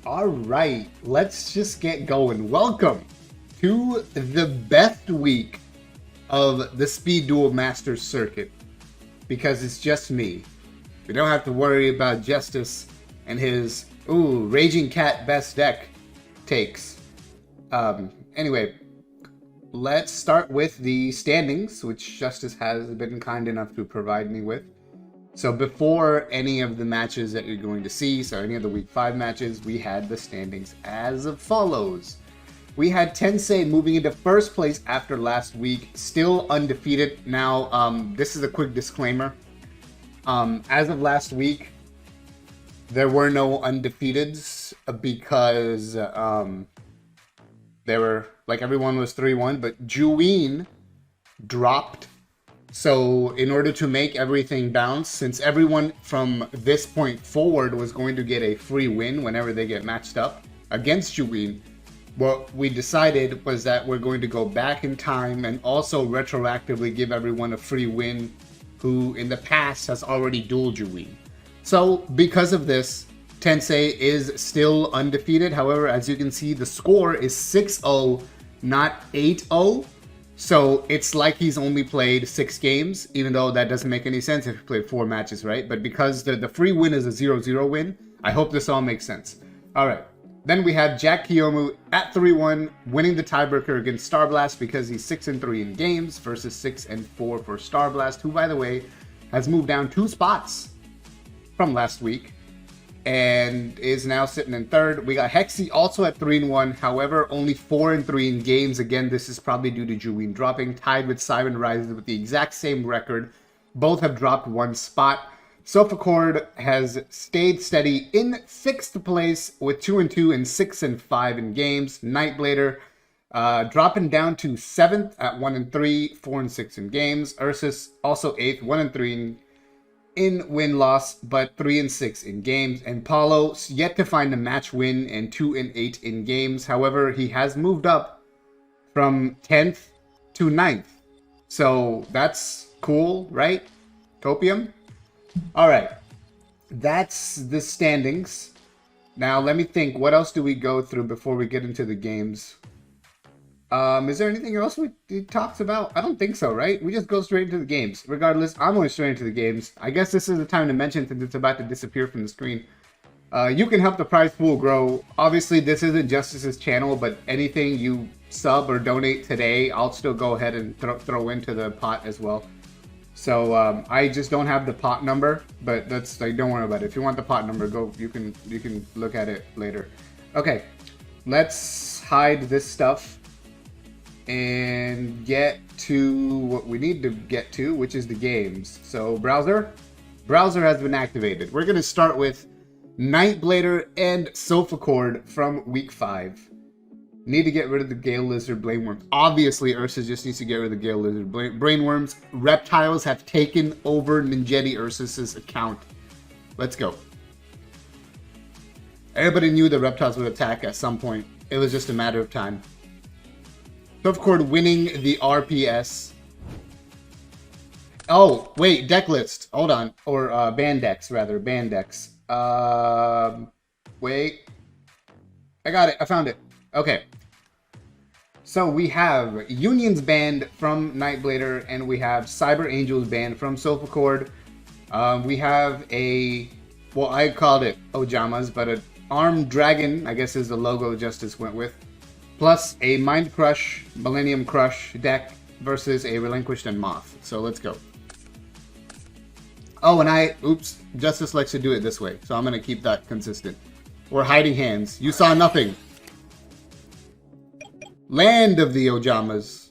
All right, let's just get going. Welcome to the best week of the Speed Duel Masters circuit because it's just me. We don't have to worry about Justice and his Raging Cat best deck takes. Anyway, let's start with the standings, which Justice has been kind enough to provide me with. So before any of the matches that you're going to see, so any of the Week 5 matches, we had the standings as follows. We had Tensei moving into first place after last week, still undefeated. Now, this is a quick disclaimer. As of last week, there were no undefeateds because they were, like, everyone was 3-1, but Juween dropped. So in order to make everything bounce, since everyone from this point forward was going to get a free win whenever they get matched up against Juween, what we decided was that we're going to go back in time and also retroactively give everyone a free win who in the past has already dueled Juween. So because of this, Tensei is still undefeated. However, as you can see, the score is 6-0, not 8-0. So it's like he's only played 6 games, even though that doesn't make any sense if he played 4 matches, right? But because the free win is a 0-0 win, I hope this all makes sense. All right. Then we have Jack Kiyomu at 3-1, winning the tiebreaker against Starblast because he's 6-3 in games versus 6-4 for Starblast, who, by the way, has moved down 2 spots from last week and is now sitting in third. We got Hexy also at 3-1, however, only 4-3 in games. Again, this is probably due to Juween dropping, tied with Siren Rises with the exact same record. Both have dropped 1 spot. Sophicord has stayed steady in 6th place with 2-2 and 6-5 in games. Nightblader dropping down to 7th at 1-3, 4-6 in games. Ursus also 8th, 1-3 in win-loss, but 3-6 in games. And Paulo yet to find a match win and 2-8 in games. However, he has moved up from 10th to 9th. So that's cool, right? Copium? All right. That's the standings. Now, let me think. What else do we go through before we get into the games? Is there anything else we talked about? I don't think so, right? We just go straight into the games. Regardless, I'm going straight into the games. I guess this is the time to mention, since it's about to disappear from the screen. You can help the prize pool grow. Obviously, this isn't Justice's channel, but anything you sub or donate today, I'll still go ahead and throw into the pot as well. So I just don't have the pot number, but that's like, don't worry about it. If you want the pot number, you can look at it later. Okay, let's hide this stuff and get to what we need to get to, which is the games. So browser has been activated. We're going to start with Nightblader and Sophicord from week 5. Need to get rid of the Gale Lizard Brainworms. Obviously, Ursus just needs to get rid of the Gale Lizard Brainworms. Reptiles have taken over Ninjetti Ursus's account. Let's go. Everybody knew the reptiles would attack at some point. It was just a matter of time. Sophicord winning the RPS. Oh, wait, deck list. Hold on. Or band decks, rather. Band decks. Wait. I got it. I found it. Okay. So we have Union's band from Nightblader, and we have Cyber Angel's band from Sophicord. We have a, well, I called it Ojamas, but an Armed Dragon, I guess is the logo Justice went with. Plus a Mind Crush, Millennium Crush deck versus a Relinquished and Moth. So let's go. Oh, and oops, Justice likes to do it this way, so I'm going to keep that consistent. We're hiding hands. You saw nothing. Land of the Ojamas.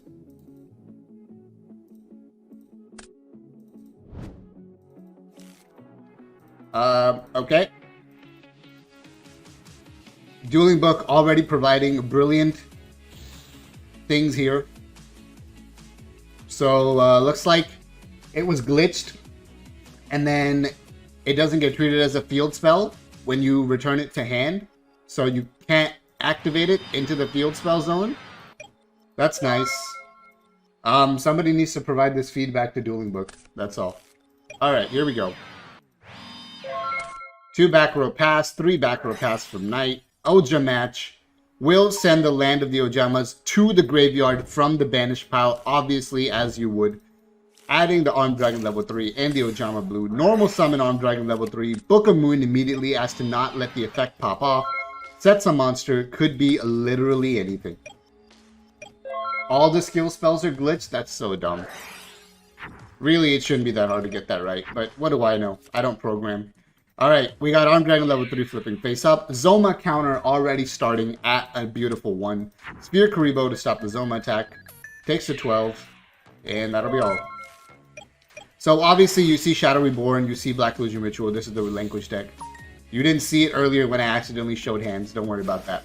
Okay. Dueling Book already providing brilliant things here. So, looks like it was glitched. And then it doesn't get treated as a field spell when you return it to hand. So you can't activate it into the field spell zone. That's nice. Somebody needs to provide this feedback to Dueling Book. That's all. Alright, here we go. 2 back row pass, 3 back row pass from Knight. Oja match will send the Land of the Ojamas to the graveyard from the banished pile, obviously, as you would. Adding the Armed Dragon level 3 and the Ojama Blue. Normal summon Armed Dragon level 3. Book of Moon immediately as to not let the effect pop off. Sets a monster. Could be literally anything. All the skill spells are glitched? That's so dumb. Really, it shouldn't be that hard to get that right. But what do I know? I don't program. Alright, we got Armed Dragon level 3 flipping face up. Zoma counter already starting at a beautiful 1. Spear Karibo to stop the Zoma attack. Takes to 12. And that'll be all. So obviously you see Shadow Reborn, you see Black Illusion Ritual. This is the Relinquish deck. You didn't see it earlier when I accidentally showed hands. Don't worry about that.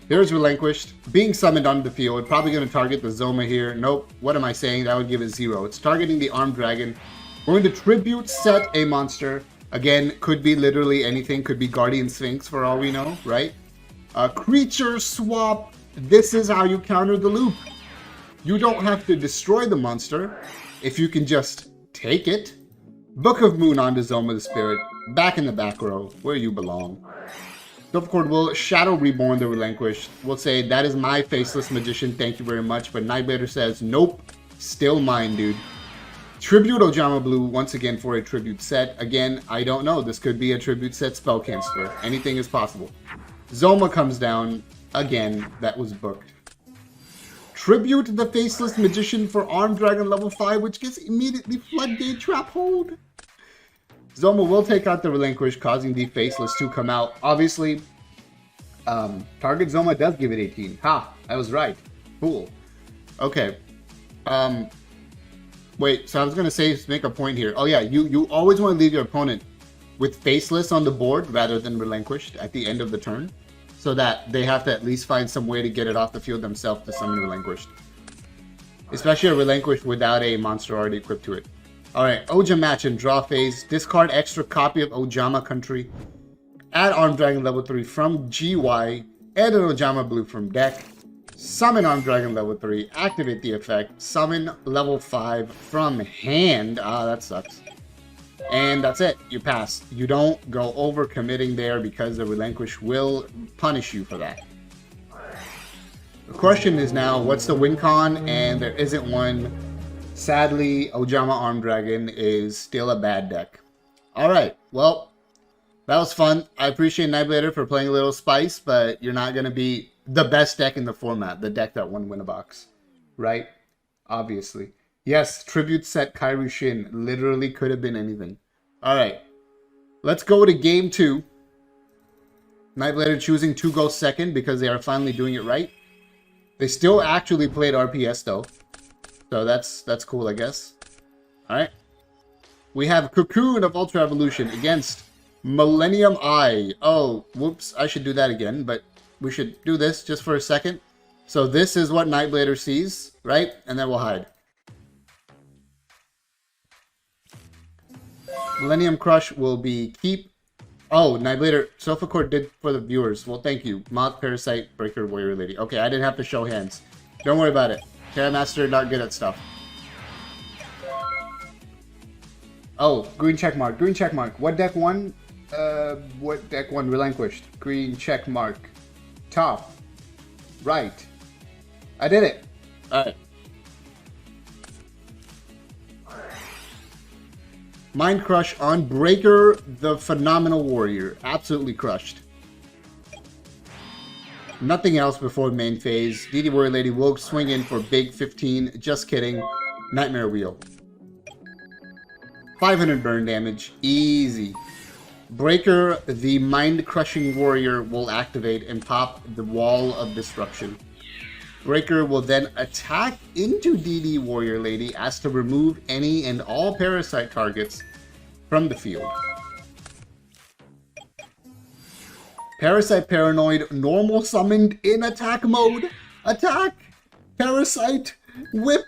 Here's Relinquished. Being summoned onto the field. Probably going to target the Zoma here. Nope. What am I saying? That would give it 0. It's targeting the Armed Dragon. We're going to Tribute set a monster. Again, could be literally anything. Could be Guardian Sphinx for all we know, right? Creature swap. This is how you counter the loop. You don't have to destroy the monster. If you can just take it. Book of Moon onto Zoma the Spirit. Back in the back row, where you belong. Silvercord will Shadow Reborn the Relinquished. We'll say, that is my Faceless Magician, thank you very much. But Nightblader says, nope, still mine, dude. Tribute Ojama Blue, once again for a Tribute set. Again, I don't know. This could be a Tribute set spell canceller. Anything is possible. Zoma comes down. Again, that was booked. Tribute the Faceless Magician for Armed Dragon level 5, which gets immediately Floodgate Trap Hold. Zoma will take out the Relinquish, causing the Faceless to come out. Obviously, target Zoma does give it 18. Ha! I was right. Cool. Okay. Wait, so I was going to say, make a point here. Oh yeah, you always want to leave your opponent with Faceless on the board rather than Relinquished at the end of the turn, so that they have to at least find some way to get it off the field themselves to summon Relinquished. Especially a Relinquished without a monster already equipped to it. Alright, Oja match and draw phase. Discard extra copy of Ojama Country. Add Armed Dragon level 3 from GY. Add an Ojama Blue from deck. Summon Armed Dragon level 3. Activate the effect. Summon level 5 from hand. Ah, that sucks. And that's it. You pass. You don't go over committing there because the Relinquish will punish you for that. The question is now, what's the win con? And there isn't one. Sadly, Ojama Armed Dragon is still a bad deck. Alright, well, that was fun. I appreciate Nightblader for playing a little spice, but you're not going to be the best deck in the format. The deck that won Win-A-Box. Right? Obviously. Yes, Tribute set Kairu Shin. Literally could have been anything. Alright. Let's go to game 2. Nightblader choosing to go second because they are finally doing it right. They still actually played RPS though. So that's cool, I guess. Alright. We have Cocoon of Ultra Evolution against Millennium Eye. Oh, whoops. I should do that again, but we should do this just for a second. So this is what Nightblader sees, right? And then we'll hide. Millennium Crush will be keep. Oh, Nightblader, Self-Accord did for the viewers. Well, thank you. Moth, Parasite, Breaker, Warrior Lady. Okay, I didn't have to show hands. Don't worry about it. Terra Master, not good at stuff. Oh, green check mark. Green check mark. What deck won? What deck won Relinquished? Green check mark. Top. Right. I did it. Alright. Mind Crush on Breaker, the Phenomenal Warrior. Absolutely crushed. Nothing else before main phase. DD Warrior Lady will swing in for big 15. Just kidding. Nightmare Wheel. 500 burn damage. Easy. Breaker, the Mind-Crushing Warrior, will activate and pop the Wall of Destruction. Breaker will then attack into DD Warrior Lady as to remove any and all Parasite targets from the field. Parasite Paranoid, normal summoned in attack mode. Attack! Parasite! Whip!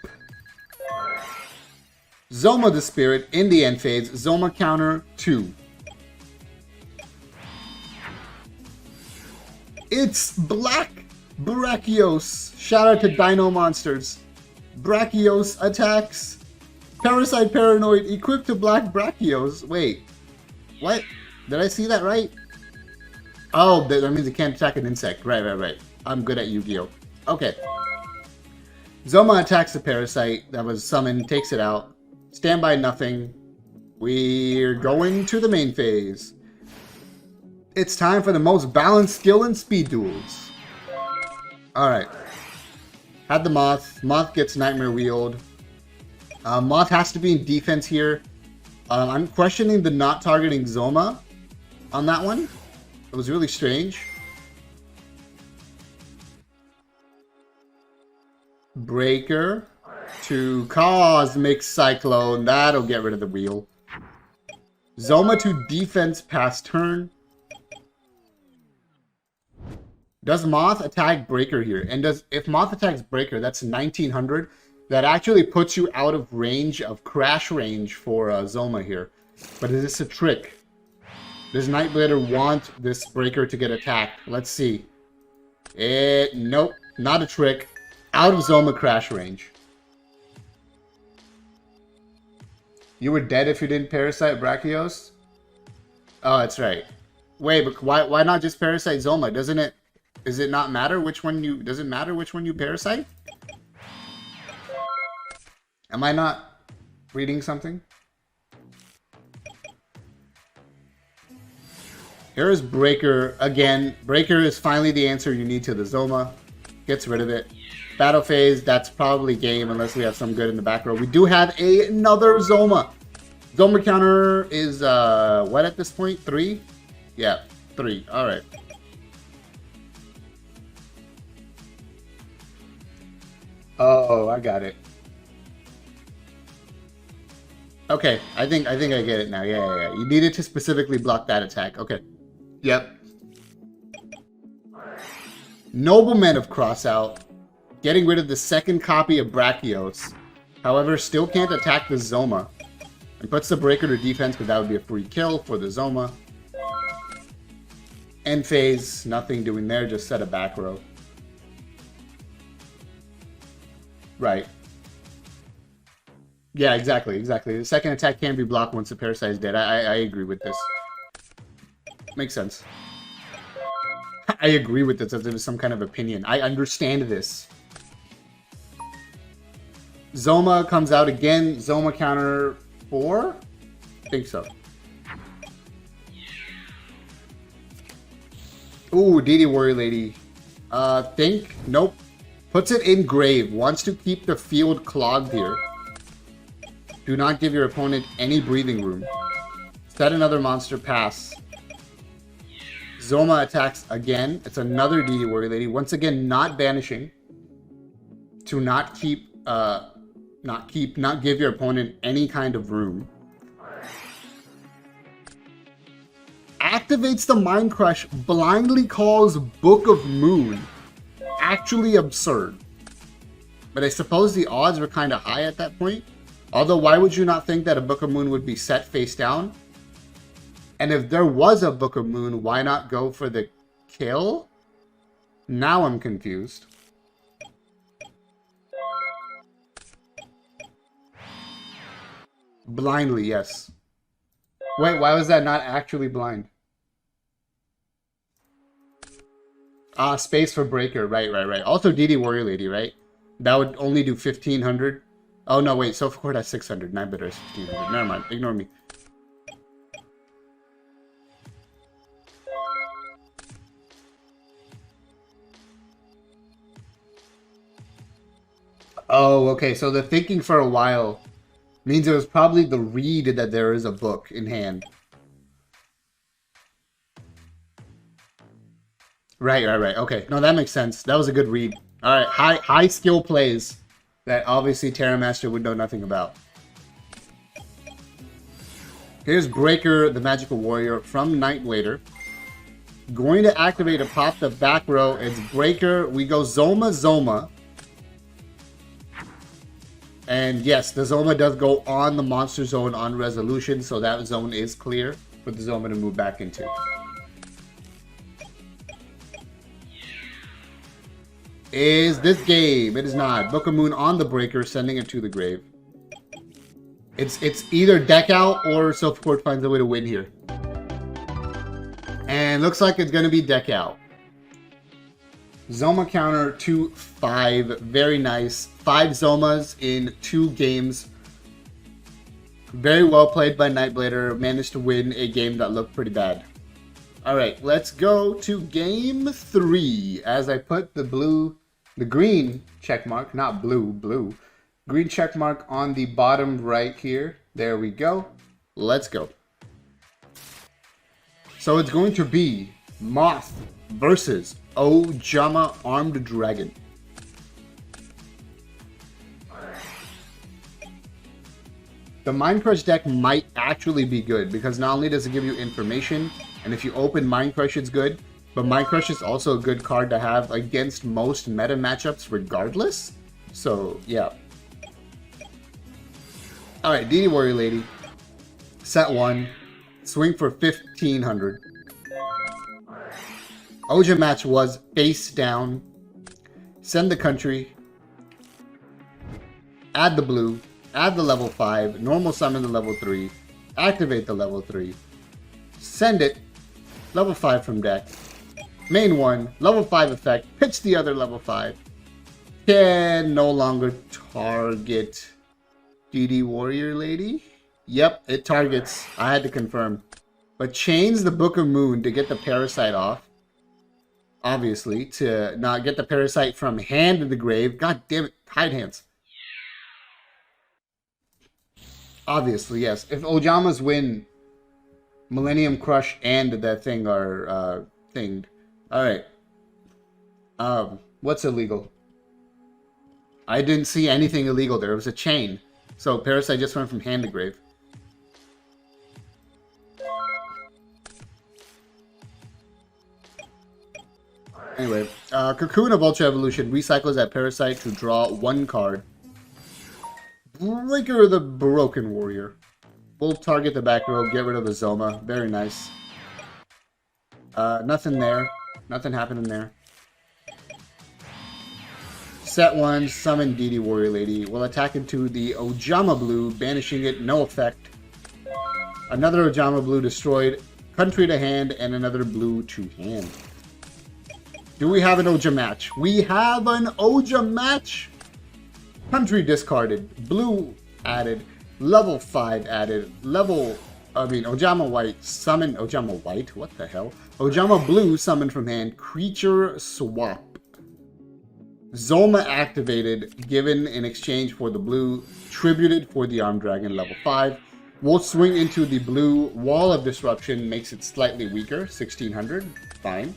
Zoma the Spirit in the end phase. Zoma counter 2. It's Black Brachios. Shout out to Dino Monsters. Brachios attacks. Parasite Paranoid equipped to Black Brachios. Wait. What? Did I see that right? Oh, that means it can't attack an insect. Right. I'm good at Yu-Gi-Oh. Okay. Zoma attacks the parasite that was summoned, takes it out. Standby nothing. We're going to the main phase. It's time for the most balanced skill and speed duels. Alright. Had the Moth. Moth gets Nightmare Wheeled. Moth has to be in defense here. I'm questioning the not targeting Zoma on that one. It was really strange. Breaker to Cosmic Cyclone. That'll get rid of the wheel. Zoma to defense past turn. Does Moth attack Breaker here? And if Moth attacks Breaker, that's 1900. That actually puts you out of range, of crash range for Zoma here. But is this a trick? Does Nightblader want this Breaker to get attacked? Let's see. Nope, not a trick. Out of Zoma crash range. You were dead if you didn't Parasite Brachio's? Oh, that's right. Wait, but why not just Parasite Zoma? Does it not matter which one you... Does it matter which one you Parasite? Am I not reading something? Here is Breaker again. Breaker is finally the answer you need to the Zoma. Gets rid of it. Battle phase, that's probably game unless we have some good in the back row. We do have another Zoma. Zoma counter is, what at this point? 3? Yeah, 3. Alright. Oh, I got it. Okay, I think I get it now. Yeah. You needed to specifically block that attack. Okay. Yep. Noblemen of Crossout. Getting rid of the second copy of Brachios. However, still can't attack the Zoma. And puts the Breaker to defense, but that would be a free kill for the Zoma. End phase. Nothing doing there, just set a back row. Right. Yeah, exactly. The second attack can be blocked once the Parasite is dead. I agree with this. Makes sense. I agree with this as if it's some kind of opinion. I understand this. Zoma comes out again. Zoma counter 4? I think so. Ooh, DD Warrior Lady. Think? Nope. Puts it in grave. Wants to keep the field clogged here. Do not give your opponent any breathing room. Set another monster pass. Zoma attacks again. It's another DD Warrior Lady. Once again, not banishing. To not give your opponent any kind of room. Activates the Mind Crush. Blindly calls Book of Moon. Actually absurd. But I suppose the odds were kind of high at that point. Although, why would you not think that a Book of Moon would be set face down? And if there was a Book of Moon, why not go for the kill? Now I'm confused. Blindly, yes. Wait, why was that not actually blind? Space for Breaker. Right. Also DD Warrior Lady, right? That would only do 1500. Oh, no, wait. Self Court has 600. Nightblader has 1500. Never mind. Ignore me. Oh, okay. So the thinking for a while means it was probably the read that there is a book in hand. Right. Okay. No, that makes sense. That was a good read. All right. High skill plays that obviously Terra Master would know nothing about. Here's Breaker, the Magical Warrior from Nightblader. Going to activate to pop the back row. It's Breaker. We go Zoma. And yes, the Zoma does go on the monster zone on resolution, so that zone is clear for the Zoma to move back into. Is this game? It is not. Book of Moon on the Breaker, sending it to the grave. It's either deck out or Self Court finds a way to win here. And And looks like it's going to be deck out. Zoma counter to 5. Very nice. 5 Zomas in 2 games. Very well played by Nightblader. Managed to win a game that looked pretty bad. Alright, let's go to game 3. As I put the green check mark, not blue. Green check mark on the bottom right here. There we go. Let's go. So it's going to be Moth versus Ojama Armed Dragon. The Mind Crush deck might actually be good because not only does it give you information, and if you open Mind Crush it's good, but Mind Crush is also a good card to have against most meta matchups regardless. So, yeah. Alright, DD Warrior Lady. Set 1. Swing for 1500. Oja match was face down. Send the country. Add the blue. Add the level 5. Normal summon the level 3. Activate the level 3. Send it. Level 5 from deck. Main 1. Level 5 effect. Pitch the other level 5. Can no longer target DD Warrior Lady. Yep, it targets. I had to confirm. But chains the Book of Moon to get the Parasite off. Obviously, to not get the Parasite from hand to the grave. God damn it, hide hands. Obviously, yes. If Ojamas win, Millennium Crush and that thing are thinged. Alright. What's illegal? I didn't see anything illegal there. It was a chain. So Parasite just went from hand to grave. Anyway, Cocoon of Ultra Evolution recycles that Parasite to draw 1 card. Breaker of the Broken Warrior. We'll target the back row, get rid of the Zoma. Very nice. Nothing there. Nothing happening there. Set 1, summon DD Warrior Lady. We'll attack into the Ojama Blue, banishing it, no effect. Another Ojama Blue destroyed. Country to hand, and another blue to hand. Do we have an Oja match? We have an Oja match! Country discarded. Blue added. Level 5 added. Ojama White. Summon. Ojama White? What the hell? Ojama Blue summoned from hand. Creature swap. Zoma activated. Given in exchange for the blue. Tributed for the Armed Dragon level 5. We'll swing into the blue. Wall of Disruption makes it slightly weaker. 1600. Fine.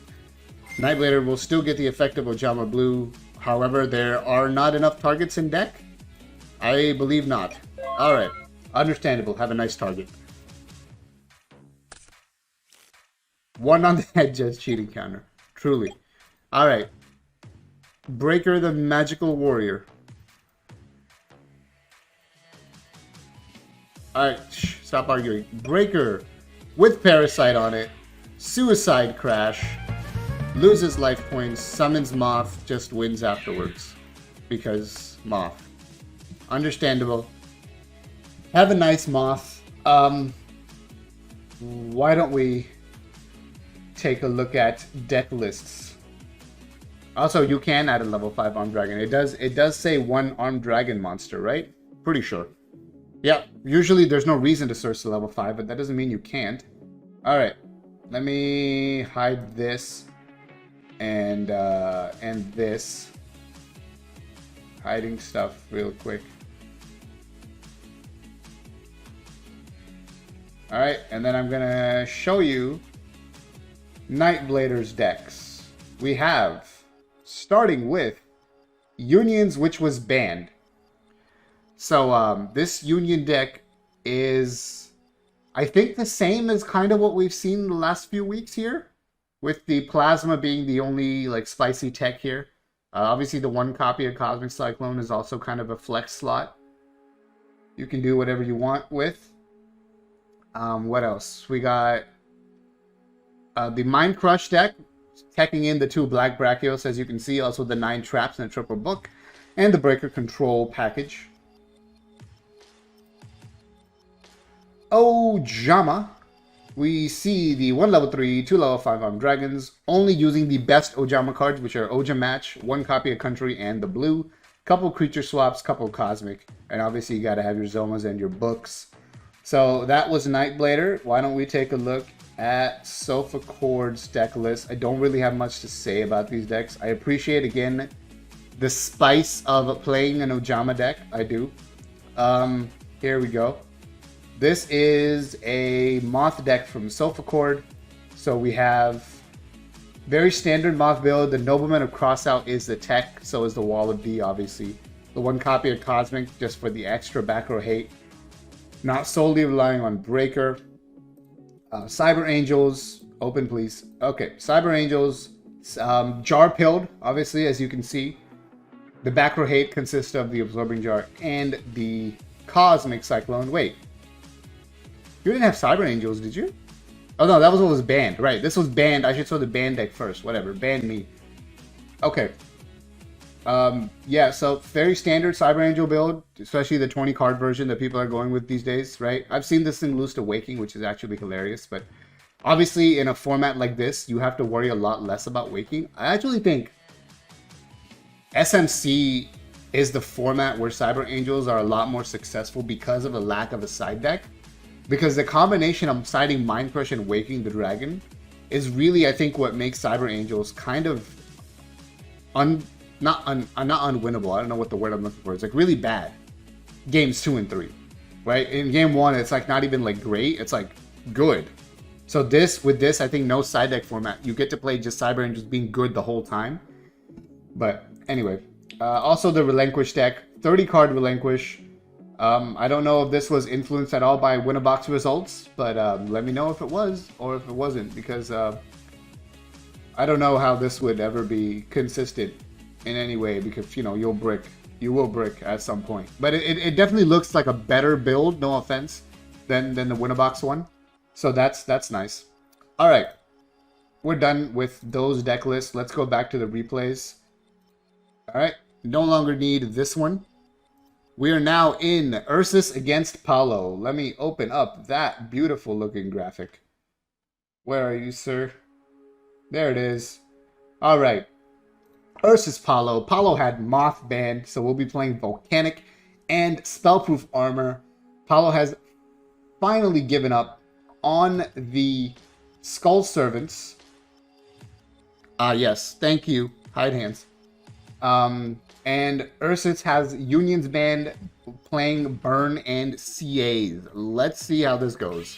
Nightblader will still get the effect of Ojama Blue. However, there are not enough targets in deck? I believe not. Alright. Understandable. Have a nice target. 1 on the head, just cheating counter. Truly. Alright. Breaker the Magical Warrior. Alright. Stop arguing. Breaker with Parasite on it. Suicide Crash. Loses life points, summons Moth, just wins afterwards. Because Moth. Understandable. Have a nice Moth. Why don't we take a look at deck lists? Also, you can add a level 5 Armed Dragon. It does say 1 Armed Dragon monster, right? Pretty sure. Yeah, usually there's no reason to search the level 5, but that doesn't mean you can't. Alright. Let me hide this. And this. Hiding stuff real quick. Alright, and then I'm gonna show you Nightblader's decks. We have, starting with Unions, which was banned. So this Union deck is, I think, the same as kind of what we've seen the last few weeks here. With the Plasma being the only, like, spicy tech here. Obviously, the 1 copy of Cosmic Cyclone is also kind of a flex slot. You can do whatever you want with. What else? We got the Mind Crush deck. Teching in the 2 Black Brachios, as you can see. Also the 9 Traps and a Triple Book. And the Breaker Control package. Ojama. we see the 1 level 3, 2 level 5 armed dragons, only using the best Ojama cards, which are Oja Match, 1 copy of Country, and the blue. Couple creature swaps, couple cosmic, and obviously you gotta have your Zomas and your books. So that was Nightblader. Why don't we take a look at Sofa Chord's deck list? I don't really have much to say about these decks. I appreciate, again, the spice of playing an Ojama deck. I do. Here we go. This is a Moth deck from Sofa Chord. So we have very standard Moth build. The Nobleman of Crossout is the tech, so is the Wall of D, obviously. The 1 copy of Cosmic, just for the extra back row hate. Not solely relying on Breaker. Cyber Angels, open please. Okay, Cyber Angels, Jar Pilled, obviously, as you can see. The back row hate consists of the Absorbing Jar and the Cosmic Cyclone. Wait. You didn't have Cyber Angels, did you? Oh no, that was what was banned. Right, this was banned. I should show the banned deck first. Whatever, ban me. Okay. Yeah, so very standard Cyber Angel build, especially the 20 card version that people are going with these days, right? I've seen this thing lose to Waking, which is actually hilarious, but obviously in a format like this, you have to worry a lot less about Waking. I actually think SMC is the format where Cyber Angels are a lot more successful because of a lack of a side deck. Because the combination of siding Mind Crush and Waking the Dragon is really, I think, what makes Cyber Angels kind of not unwinnable. I don't know what the word I'm looking for. It's like really bad. Games 2 and 3, right? In game 1, it's like not even like great. It's like good. So with this, I think no side deck format. You get to play just Cyber Angels being good the whole time. But anyway, also the Relinquish deck, 30 card Relinquish. I don't know if this was influenced at all by Winnabox results, but let me know if it was or if it wasn't, because I don't know how this would ever be consistent in any way, because you know you will brick at some point. But it definitely looks like a better build, no offense, than the Winnabox one. So that's nice. All right, we're done with those deck lists. Let's go back to the replays. All right, no longer need this one. We are now in Ursus against Paulo. Let me open up that beautiful looking graphic. Where are you, sir? There it is. All right. Ursus Paulo. Paulo had Moth banned, so we'll be playing Volcanic and Spellproof Armor. Paulo has finally given up on the Skull Servants. Yes. Thank you. Hide hands. And Ursus has Unions banned, playing Burn and CAs. Let's see how this goes.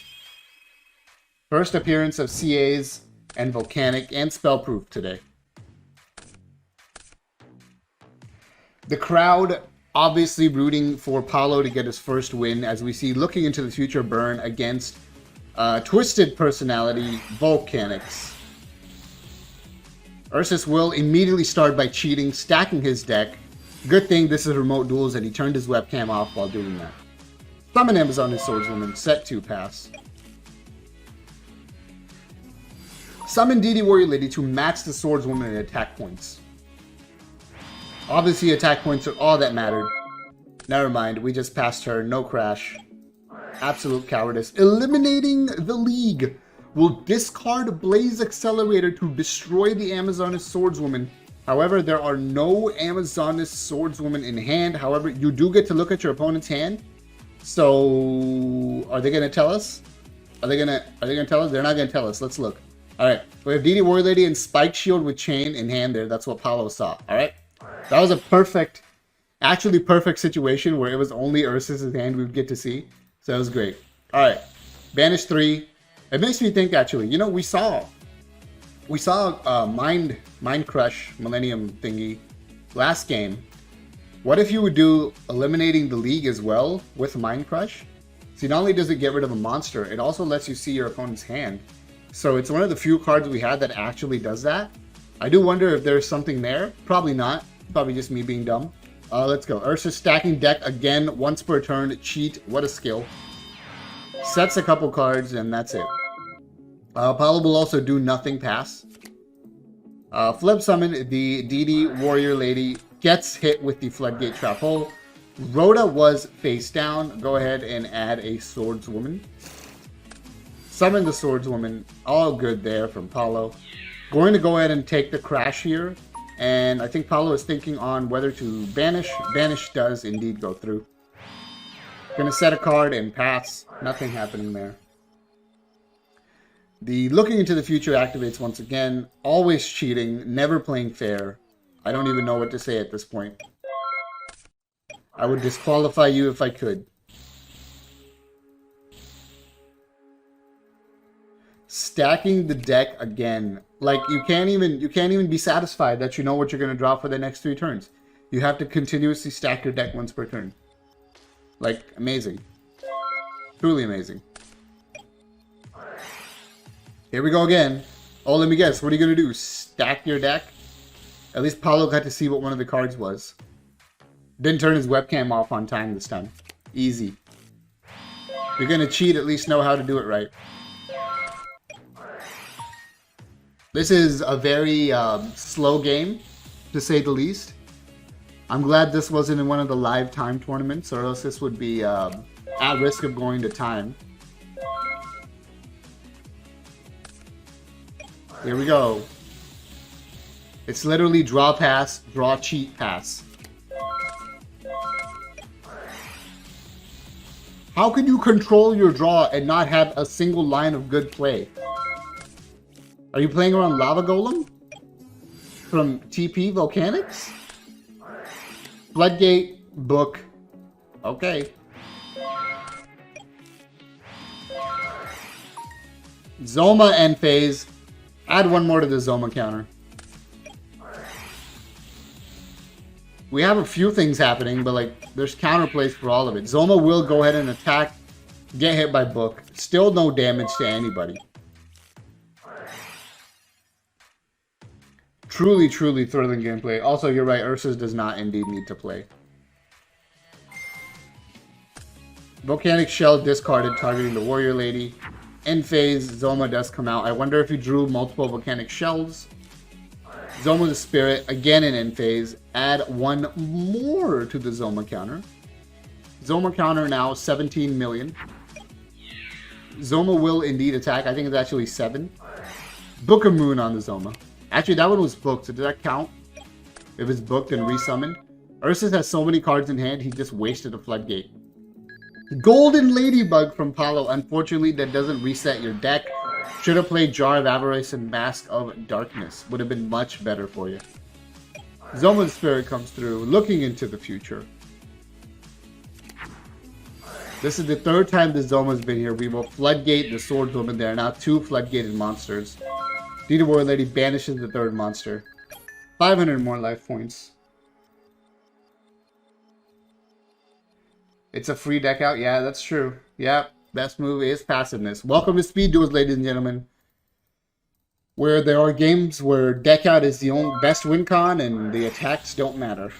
First appearance of CAs and Volcanic and Spellproof today. The crowd obviously rooting for Paulo to get his first win, as we see looking into the future Burn against Twisted Personality Volcanics. Ursus will immediately start by cheating, stacking his deck. Good thing this is remote duels and he turned his webcam off while doing that. Summon Amazonian Swordswoman, set 2 pass. Summon DD Warrior Lady to match the Swordswoman in attack points. Obviously attack points are all that mattered. Never mind, we just passed her, no crash. Absolute cowardice. Eliminating the League will discard Blaze Accelerator to destroy the Amazoness Swordswoman. However, there are no Amazoness Swordswoman in hand. However, you do get to look at your opponent's hand. So, are they going to tell us? Are they going to tell us? They're not going to tell us. Let's look. All right. We have DD Warrior Lady and Spike Shield with Chain in hand there. That's what Paulo saw. All right. That was a perfect, actually perfect situation where it was only Ursus's hand we would get to see. So that was great. All right. Banish 3. It makes me think, actually, you know, we saw Mind Crush Millennium thingy last game. What if you would do Eliminating the League as well with Mind Crush? See, not only does it get rid of a monster, it also lets you see your opponent's hand. So it's one of the few cards we had that actually does that. I do wonder if there's something there. Probably not. Probably just me being dumb. Let's go. Ursus stacking deck again, once per turn. Cheat. What a skill. Sets a couple cards, and that's it. Paulo will also do nothing pass. Flip summon the DD Warrior Lady. Gets hit with the Floodgate Trap Hole. Rhoda was face down. Go ahead and add a Swordswoman. Summon the Swordswoman. All good there from Paulo. Going to go ahead and take the Crash here. And I think Paulo is thinking on whether to banish. Banish does indeed go through. Gonna set a card and pass. Nothing happening there. The looking into the future activates once again. Always cheating. Never playing fair. I don't even know what to say at this point. I would disqualify you if I could. Stacking the deck again. Like you can't even be satisfied that you know what you're gonna draw for the next 3 turns. You have to continuously stack your deck once per turn. Like amazing. Truly amazing. Here we go again. Oh, let me guess. What are you gonna do? Stack your deck? At least Paulo got to see what one of the cards was. Didn't turn his webcam off on time this time. Easy. If you're gonna cheat, at least know how to do it right. This is a very slow game, to say the least. I'm glad this wasn't in one of the live time tournaments, or else this would be at risk of going to time. Here we go. It's literally draw pass, draw cheat pass. How can you control your draw and not have a single line of good play? Are you playing around Lava Golem? From TP Volcanics? Floodgate, book. Okay. Zoma end phase. Add one more to the Zoma counter. We have a few things happening, but like there's counterplays for all of it. Zoma will go ahead and attack, get hit by book. Still no damage to anybody. Truly, truly thrilling gameplay. Also, you're right, Ursus does not indeed need to play. Volcanic Shell discarded, targeting the Warrior Lady. End phase, Zoma does come out. I wonder if he drew multiple Volcanic Shells. Zoma the Spirit, again in end phase. Add one more to the Zoma counter. Zoma counter now 17 million. Zoma will indeed attack. I think it's actually 7. Book of Moon on the Zoma. Actually, that one was booked, so does that count? If it's booked and resummoned? Ursus has so many cards in hand, he just wasted a Floodgate. Golden Ladybug from Paulo. Unfortunately, that doesn't reset your deck. Should have played Jar of Avarice and Mask of Darkness. Would have been much better for you. Zoma's Spirit comes through, looking into the future. This is the 3rd time the Zoma's been here. We will Floodgate the Swordswoman. There are now 2 Floodgated monsters. Dita Warrior Lady banishes the 3rd monster. 500 more life points. It's a free deck out? Yeah, that's true. Yep, best move is passiveness. Welcome to Speed Duels, ladies and gentlemen. Where there are games where deck out is the only best win con and the attacks don't matter.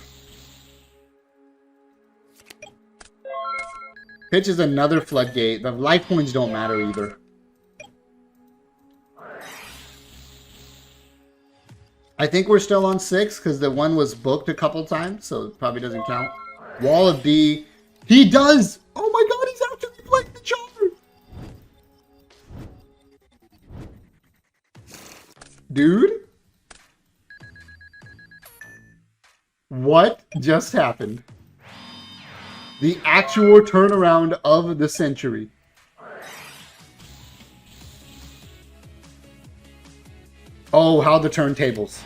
Pitch is another Floodgate. The life points don't matter either. I think we're still on 6 because the one was booked a couple times, so it probably doesn't count. Wall of D. He does! Oh my god, he's actually playing the Charmer! Dude? What just happened? The actual turnaround of the century. Oh, how the turntables.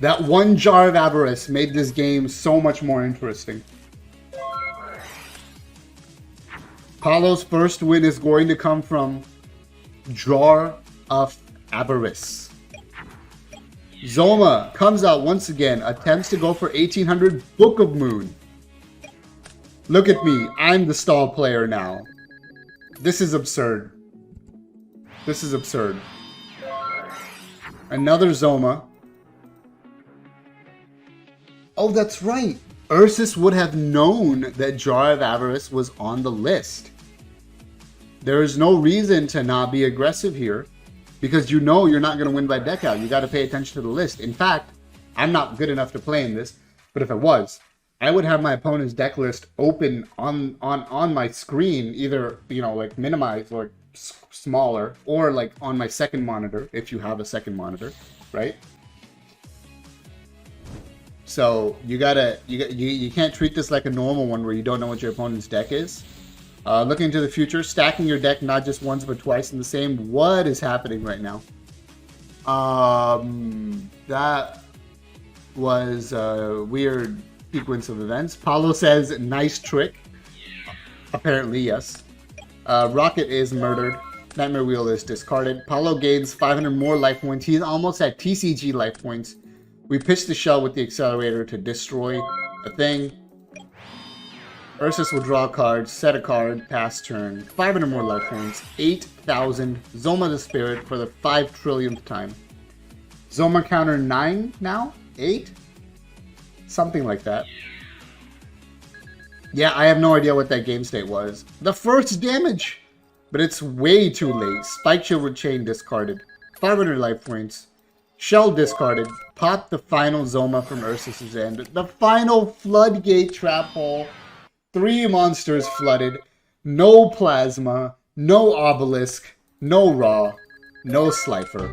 That one Jar of Avarice made this game so much more interesting. Paulo's first win is going to come from Jar of Avarice. Zoma comes out once again, attempts to go for 1800 Book of Moon. Look at me, I'm the stall player now. This is absurd. This is absurd. Another Zoma. Oh, that's right. Ursus would have known that Jar of Avarice was on the list. There is no reason to not be aggressive here because you know you're not going to win by deck out. You got to pay attention to the list. In fact, I'm not good enough to play in this, but if I was, I would have my opponent's deck list open on my screen, either, you know, like minimized or smaller, or like on my second monitor if you have a second monitor, right? So you can't treat this like a normal one where you don't know what your opponent's deck is. Looking into the future, stacking your deck not just once but twice in the same. What is happening right now? That was a weird sequence of events. Paulo says, nice trick. Apparently, yes. Rocket is murdered. Nightmare Wheel is discarded. Paulo gains 500 more life points. He's almost at TCG life points. We pitch the shell with the accelerator to destroy a thing. Ursus will draw a card, set a card, pass turn. 500 more life points. 8,000. Zoma the Spirit for the 5 trillionth time. Zoma counter 9 now? 8? Something like that. Yeah, I have no idea what that game state was. The first damage! But it's way too late. Spike Shield Chain discarded. 500 life points. Shell discarded. Pop the final Zoma from Ursus's end. The final Floodgate Trap Hole. 3 monsters flooded. No Plasma. No Obelisk. No Raw. No Slifer.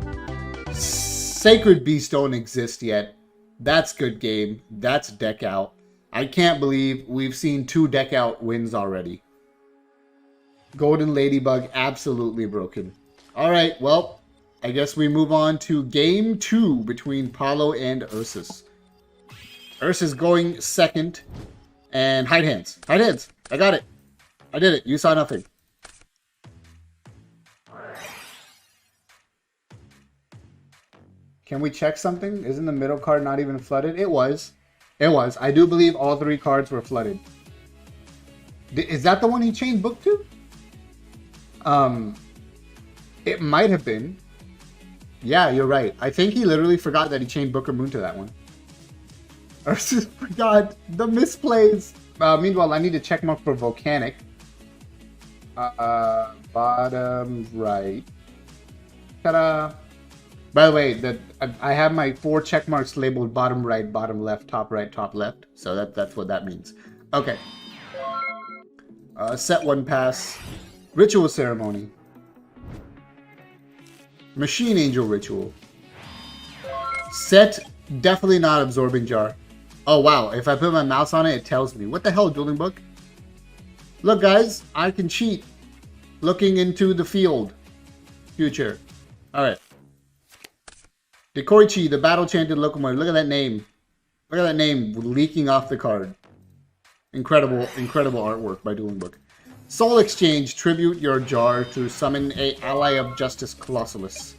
Sacred Beasts don't exist yet. That's good game. That's deck out. I can't believe we've seen 2 deck out wins already. Golden Ladybug absolutely broken. Alright, well, I guess we move on to game 2 between Paulo and Ursus. Ursus going second. And hide hands. Hide hands. I got it. I did it. You saw nothing. Can we check something? Isn't the middle card not even flooded? It was. It was. I do believe all 3 cards were flooded. Is that the one he chained book to? It might have been. Yeah, you're right. I think he literally forgot that he chained Booker Moon to that one. Ursus forgot the misplays. Meanwhile, I need to check mark for Volcanic. Bottom right. Ta-da! By the way, I have my 4 check marks labeled bottom right, bottom left, top right, top left. So that's what that means. Okay. Set 1 pass. Ritual Ceremony. Machine Angel Ritual. Set, definitely not Absorbing Jar. Oh wow, if I put my mouse on it, it tells me. What the hell, Dueling Book? Look guys, I can cheat. Looking into the field. Future. Alright. Dekoichi, the Battle Chanted Locomotive. Look at that name. Look at that name leaking off the card. Incredible, incredible artwork by Dueling Book. Soul Exchange, tribute your jar to summon a Ally of Justice Colossalus.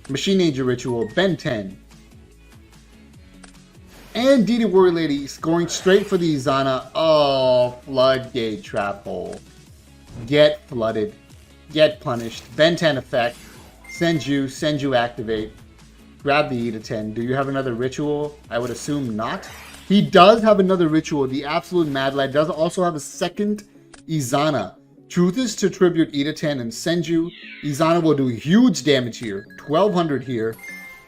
Machine Angel Ritual, Ben 10. And DD Warrior Lady going straight for the Izana. Oh, Floodgate Trap Hole. Get flooded. Get punished. Ben 10 effect. Senju activate. Grab the E to 10. Do you have another ritual? I would assume not. He does have another ritual. The Absolute Mad Lad does also have a second Izana. Truth is to tribute E to 10 and Senju. Izana will do huge damage here. 1200 here.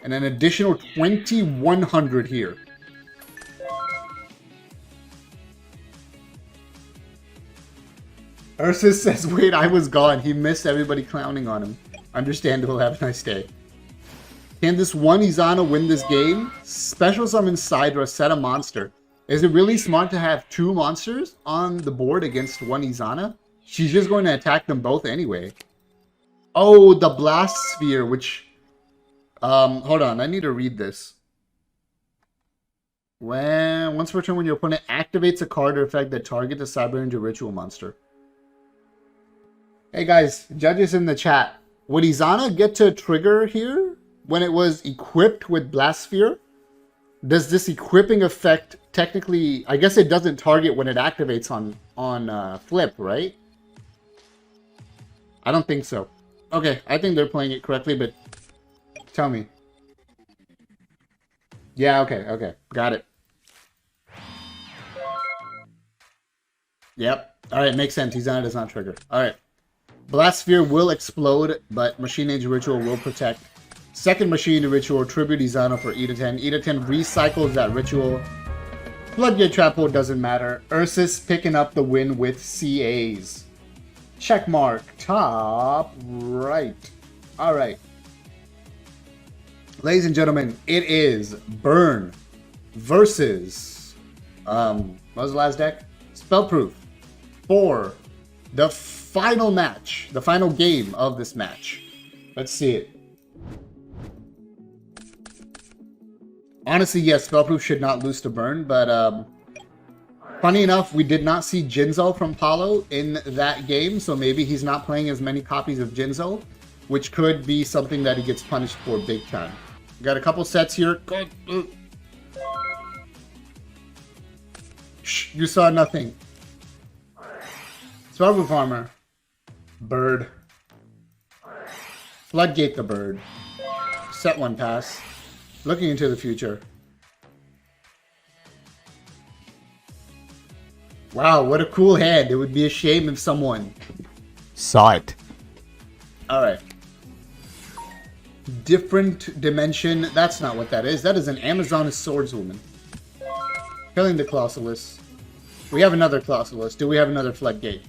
And an additional 2100 here. Ursus says, wait, I was gone. He missed everybody clowning on him. Understandable. Have a nice day. Can this one Izana win this game? Special summon Sidra, set a monster. Is it really smart to have 2 monsters on the board against one Izana? She's just going to attack them both anyway. Oh, the Blast Sphere, which... hold on, I need to read this. Once per turn, when your opponent activates a card or effect that targets a Cyber Ninja Ritual monster. Hey guys, judges in the chat. Would Izana get to trigger here when it was equipped with Blast Sphere? Does this equipping effect technically... I guess it doesn't target when it activates on flip, right? I don't think so. Okay, I think they're playing it correctly, but tell me. Yeah, okay. Got it. Yep. Alright, makes sense. Izana does not trigger. Alright. Blast Sphere will explode, but Machine Angel Ritual will protect. Second Machine Angel Ritual, tribute Izana for E to 10. E to 10 recycles that ritual. Floodgate Trap Hole doesn't matter. Ursus picking up the win with CAs. Check mark. Top right. All right. Ladies and gentlemen, it is Burn versus what was the last deck? Spellproof for the final match, the final game of this match. Let's see it. Honestly, yes, Spellproof should not lose to Burn, but funny enough, we did not see Jinzo from Paulo in that game, so maybe he's not playing as many copies of Jinzo, which could be something that he gets punished for big time. Got a couple sets here. Shh, you saw nothing. Spellproof armor. Bird. Floodgate the bird. Set one pass. Looking into the future. Wow, what a cool hand. It would be a shame if someone saw it. Alright. Different dimension. That's not what that is. That is an Amazoness swordswoman. Killing the Colossalus. We have another Colossalus. Do we have another Floodgate?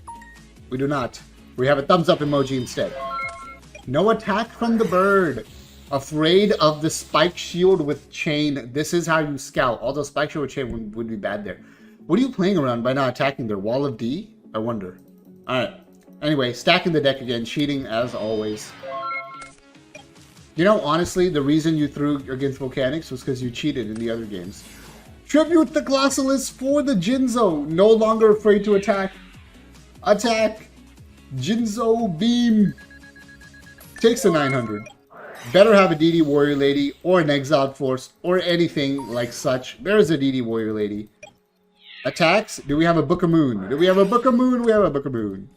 We do not. We have a thumbs up emoji instead. No attack from the bird. Afraid of the spike shield with chain. This is how you scout. Although spike shield with chain would be bad there. What are you playing around by not attacking their Wall of D? I wonder. Alright. Anyway, stacking the deck again. Cheating as always. You know, honestly, the reason you threw against Volcanics was because you cheated in the other games. Tribute the Colossalus for the Jinzo. No longer afraid to attack. Attack. Jinzo Beam. Takes a 900. Better have a DD Warrior Lady or an Exiled Force or anything like such. There is a DD Warrior Lady. Attacks. Do we have a Book of Moon? Do we have a Book of Moon? We have a Book of Moon.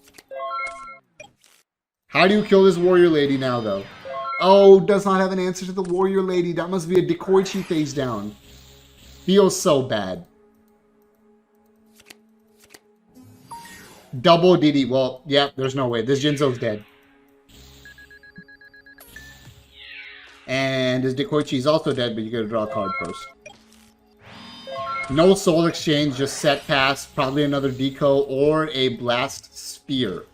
How do you kill this Warrior Lady now, though? Oh, does not have an answer to the Warrior Lady. That must be a Dekoichi face down. Feels so bad. Double DD. Well, yeah, there's no way. This Jinzo's dead. And this Dekoichi is also dead, but you gotta draw a card first. No Soul Exchange, just set pass. Probably another Deco or a Blast Sphere.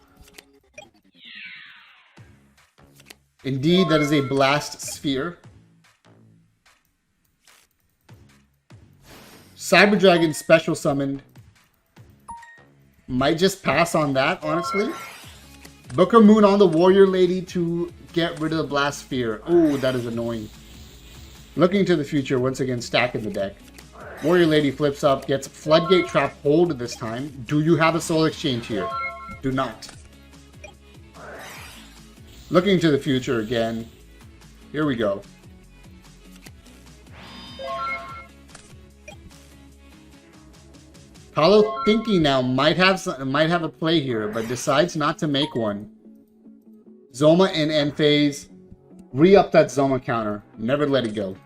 Indeed, that is a Blast Sphere. Cyber Dragon special summoned. Might just pass on that, honestly. Book of Moon on the Warrior Lady to get rid of the Blast Sphere. Ooh, that is annoying. Looking to the future, once again, stacking the deck. Warrior Lady flips up, gets Floodgate Trap Hold this time. Do you have a Soul Exchange here? Do not. Looking to the future again. Here we go. Paulo thinking now might have a play here, but decides not to make one. Zoma in end phase. Re-up that Zoma counter. Never let it go.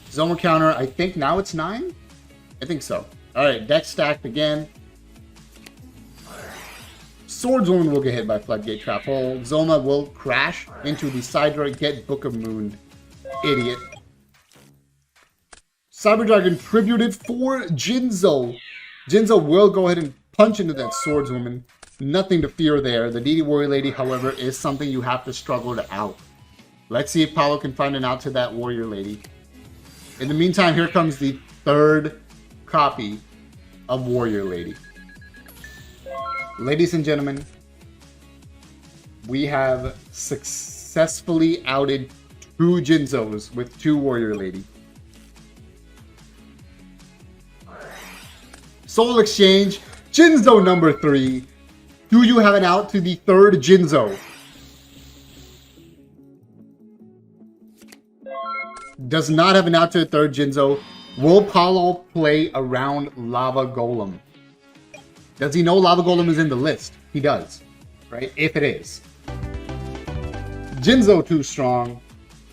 Zoma counter, I think now it's 9? I think so. Alright, deck stacked again. Swordswoman will get hit by Floodgate Trap Hole. Zoma will crash into the Sidra, get Book of Moon. Idiot. Cyber Dragon tributed for Jinzo. Jinzo will go ahead and punch into that Swordswoman. Nothing to fear there. The DD Warrior Lady, however, is something you have to struggle to out. Let's see if Paulo can find an out to that Warrior Lady. In the meantime, here comes the third copy of Warrior Lady. Ladies and gentlemen, we have successfully outed 2 Jinzos with 2 Warrior Lady. Soul Exchange, Jinzo number 3. Do you have an out to the 3rd Jinzo? Does not have an out to the 3rd Jinzo. Will Paulo play around Lava Golem? Does he know Lava Golem is in the list? He does, right? If it is. Jinzo too strong.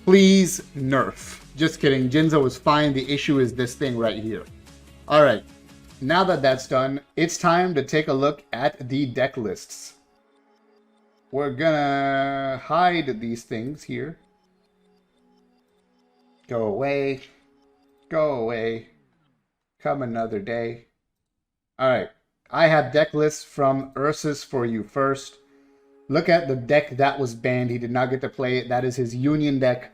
Please nerf. Just kidding. Jinzo is fine. The issue is this thing right here. All right. Now that that's done, it's time to take a look at the deck lists. We're gonna hide these things here. Go away. Go away. Come another day. Alright. I have deck lists from Ursus for you first. Look at the deck that was banned. He did not get to play it. That is his Union deck.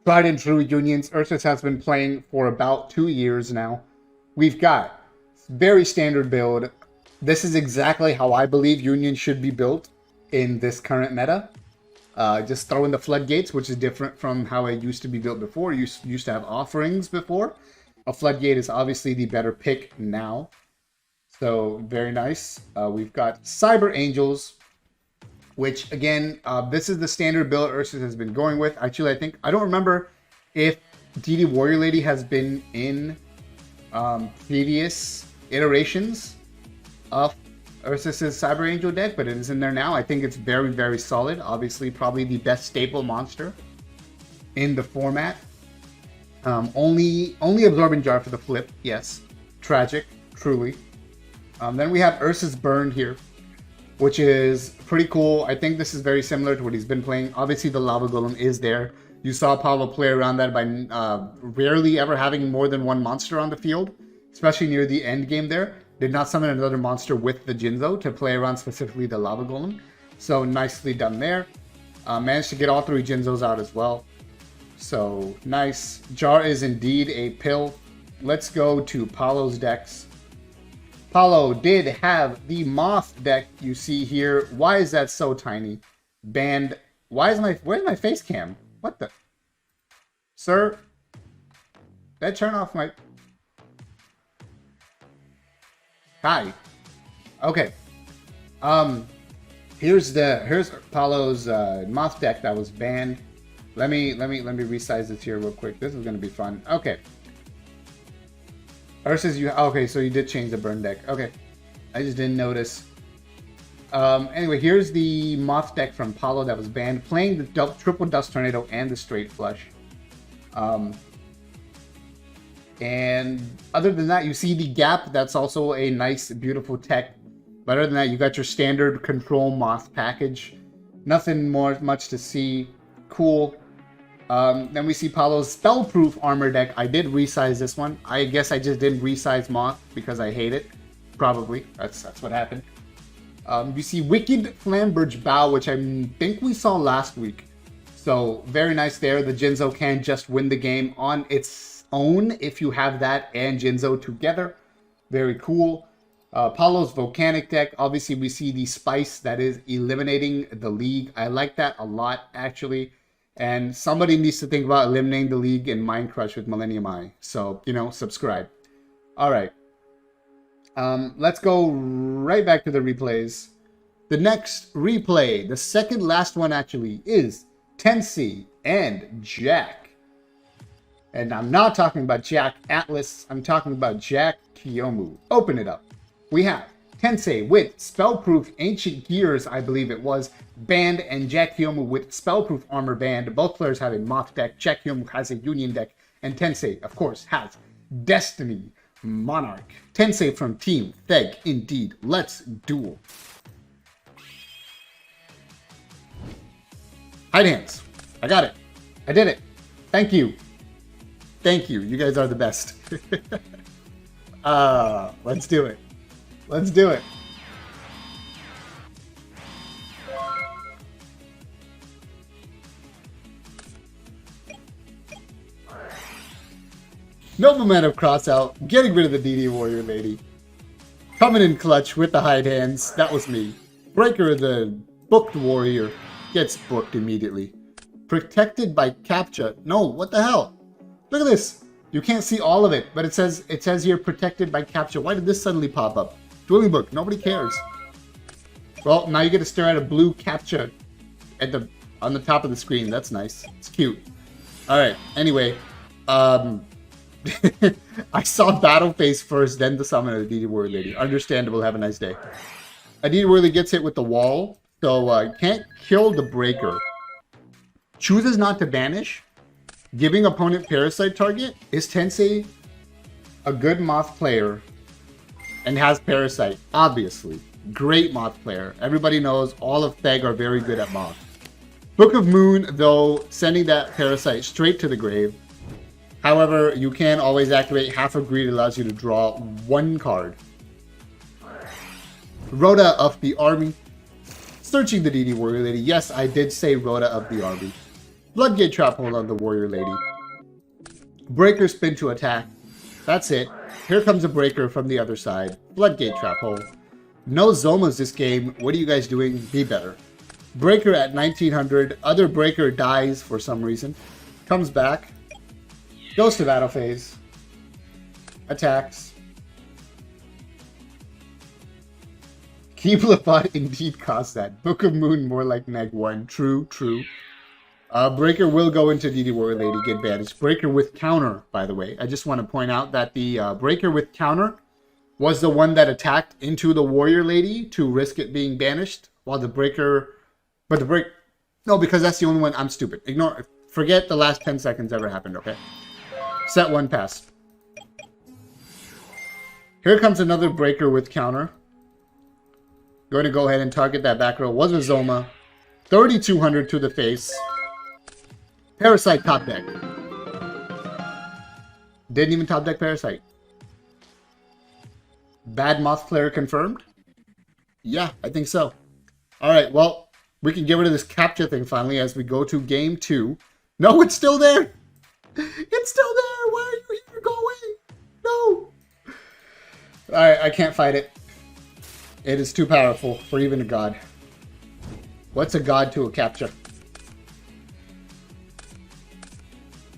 Tried and true Unions. Ursus has been playing for about 2 years now. We've got very standard build. This is exactly how I believe Unions should be built in this current meta. Just throw in the floodgates, which is different from how it used to be built before. You used to have offerings before. A floodgate is obviously the better pick now. So, very nice. We've got Cyber Angels, which, again, this is the standard build Ursus has been going with. Actually, I don't remember if DD Warrior Lady has been in previous iterations of Ursus's Cyber Angel deck, but it is in there now. I think it's very, very solid. Obviously, probably the best staple monster in the format. Only Absorbing Jar for the flip, yes. Tragic, truly. Then we have Ursus Burned here, which is pretty cool. I think this is very similar to what he's been playing. Obviously, the Lava Golem is there. You saw Pablo play around that by rarely ever having more than one monster on the field, especially near the end game there. Did not summon another monster with the Jinzo to play around specifically the Lava Golem. So nicely done there. Managed to get all 3 Jinzos out as well. So nice. Jar is indeed a pill. Let's go to Paulo's decks. Paulo did have the Moth deck you see here. Why is that so tiny? Banned. Where's my face cam? What the? Sir? Did I turn off my... Hi. Okay. Here's Paulo's Moth deck that was banned. Let me resize this here real quick. This is gonna be fun. Okay. Ursus, okay, so you did change the burn deck. Okay. I just didn't notice. Anyway, here's the Moth deck from Paulo that was banned, playing the Triple Dust Tornado and the Straight Flush. And other than that, you see the Gap. That's also a nice, beautiful tech. But other than that, you got your standard Control Moth package. Nothing much to see. Cool. Then we see Paulo's Spellproof Armor deck. I did resize this one. I guess I just didn't resize Moth because I hate it. Probably. That's what happened. You see Wicked Flamberge Bow, which I think we saw last week. So, very nice there. The Jinzo can just win the game on its own if you have that and Jinzo together. Very cool. Paulo's Volcanic deck. Obviously, we see the Spice that is eliminating the league. I like that a lot, actually. And somebody needs to think about eliminating the league in Mind Crush with Millennium Eye. So, subscribe. All right. Let's go right back to the replays. The next replay, the second last one actually, is Tensei and Jack. And I'm not talking about Jack Atlas. I'm talking about Jack Kiyomu. Open it up. We have Tensei with Spellproof Ancient Gears, I believe it was, banned, and Jack Kiyomu with Spellproof Armor banned. Both players have a Moth deck. Jack Kiyomu has a Union deck. And Tensei, of course, has Destiny Monarch. Tensei from Team Theg, indeed. Let's duel. Hide hands. I got it. I did it. Thank you. Thank you. You guys are the best. Let's do it. Let's do it. No momentum cross out. Getting rid of the DD Warrior Lady. Coming in clutch with the hide hands. That was me. Breaker of the Booked Warrior gets booked immediately. Protected by Capture. No, what the hell? Look at this. You can't see all of it, but it says here protected by Capture. Why did this suddenly pop up? Dueling book. Nobody cares. Well, now you get to stare at a blue Capture on the top of the screen. That's nice. It's cute. All right. Anyway, I saw Battle Phase first, then the summon of the DD Warrior Lady. Understandable. Have a nice day. A DD Warrior Lady gets hit with the wall, so can't kill the breaker. Chooses not to banish. Giving opponent Parasite target. Is Tensei a good Moth player and has Parasite? Obviously. Great Moth player. Everybody knows all of Theg are very good at Moth. Book of Moon, though, sending that Parasite straight to the grave. However, you can always activate half of Greed. Allows you to draw 1 card. Rhoda of the army. Searching the DD Warrior Lady. Yes, I did say Rhoda of the army. Floodgate Trap Hold on the Warrior Lady. Breaker Spin to attack. That's it. Here comes a Breaker from the other side. Floodgate Trap Hole. No Zomas this game. What are you guys doing? Be better. Breaker at 1900. Other Breaker dies for some reason. Comes back. Goes to battle phase. Attacks. Keeblebot indeed caused that. Book of Moon more like Neg 1. True, true. Breaker will go into DD Warrior Lady, get banished. Breaker with counter, by the way. I just want to point out that the Breaker with counter was the one that attacked into the Warrior Lady to risk it being banished, while the Breaker... But the Break... No, because that's the only one. I'm stupid. Ignore... Forget the last 10 seconds ever happened, okay? Set 1 pass. Here comes another Breaker with counter. Going to go ahead and target that back row. Was a Zoma. 3,200 to the face. Parasite top deck. Didn't even top deck Parasite. Bad Moth player confirmed? Yeah, I think so. Alright, well, we can get rid of this capture thing finally as we go to game 2. No, it's still there! It's still there! Why are you here? Go away! No! Alright, I can't fight it. It is too powerful for even a god. What's a god to a capture?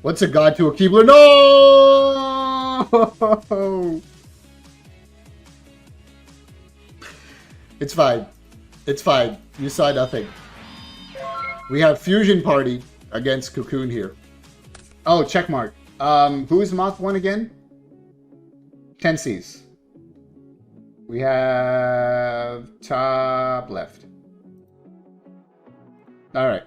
What's a god to a Keebler? No! It's fine. It's fine. You saw nothing. We have Fusion Party against Cocoon here. Oh, checkmark. Who's Moth 1 again? Tensees. We have top left. Alright.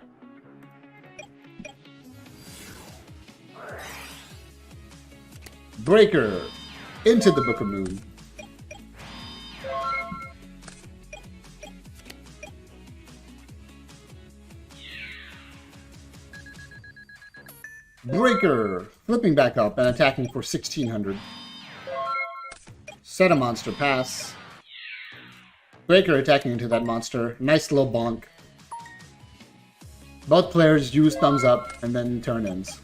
Breaker into the Book of Moon. Breaker flipping back up and attacking for 1,600. Set a monster pass. Breaker attacking into that monster. Nice little bonk. Both players use thumbs up and then turn ends.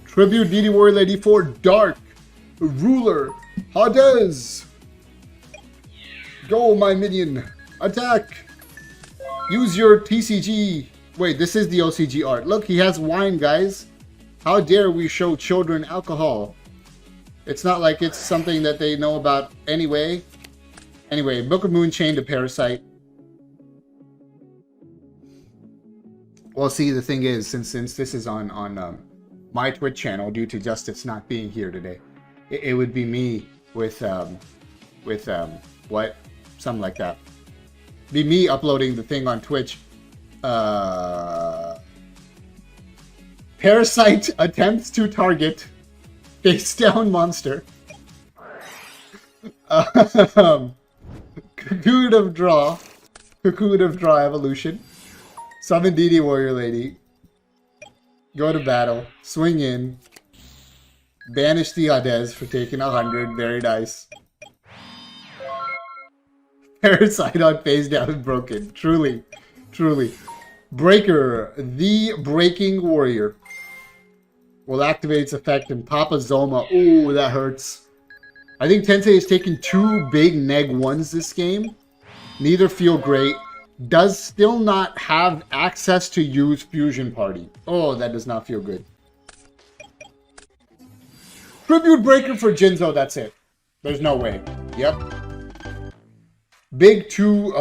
Tribute DD Warrior Lady for Dark Ruler Hades. Go, my minion. Attack. Use your TCG. Wait, this is the OCG art. Look, he has wine, guys. How dare we show children alcohol? It's not like it's something that they know about anyway. Anyway, Book of Moon chained to Parasite. Well, see, the thing is, since this is on my Twitch channel, due to Justice not being here today, it would be me with what? Something like that. Be me uploading the thing on Twitch. Parasite attempts to target face down monster. Cocoon of Draw. Cocoon of Draw evolution. Summon DD Warrior Lady. Go to battle. Swing in. Banish the Hades for taking 100. Very nice. Parasite on face down broken. Truly. Truly. Breaker. The Breaking Warrior. Will activate its effect and pop a Zoma. Ooh, that hurts. I think Tensei has taken 2 big neg 1s this game. Neither feel great. Does still not have access to use Fusion Party. Oh, that does not feel good. Tribute Breaker for Jinzo, that's it. There's no way. Yep. Big 2,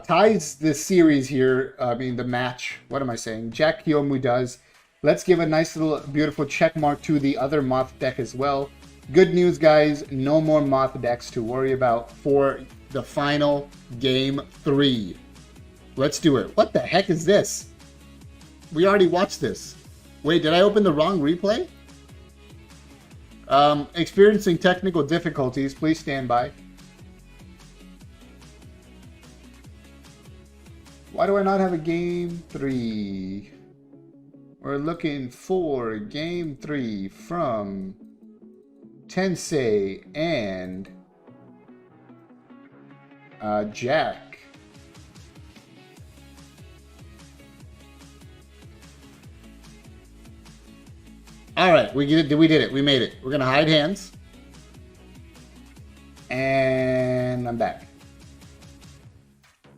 ties this series here. The match. What am I saying? Jack Kiyomu does. Let's give a nice little beautiful check mark to the other Moth deck as well. Good news, guys. No more Moth decks to worry about for the final game 3. Let's do it. What the heck is this? We already watched this. Wait, did I open the wrong replay? Experiencing technical difficulties. Please stand by. Why do I not have a game 3? We're looking for game 3 from Tensei and Jack. All right, we did it. We did it. We made it. We're gonna hide hands, and I'm back.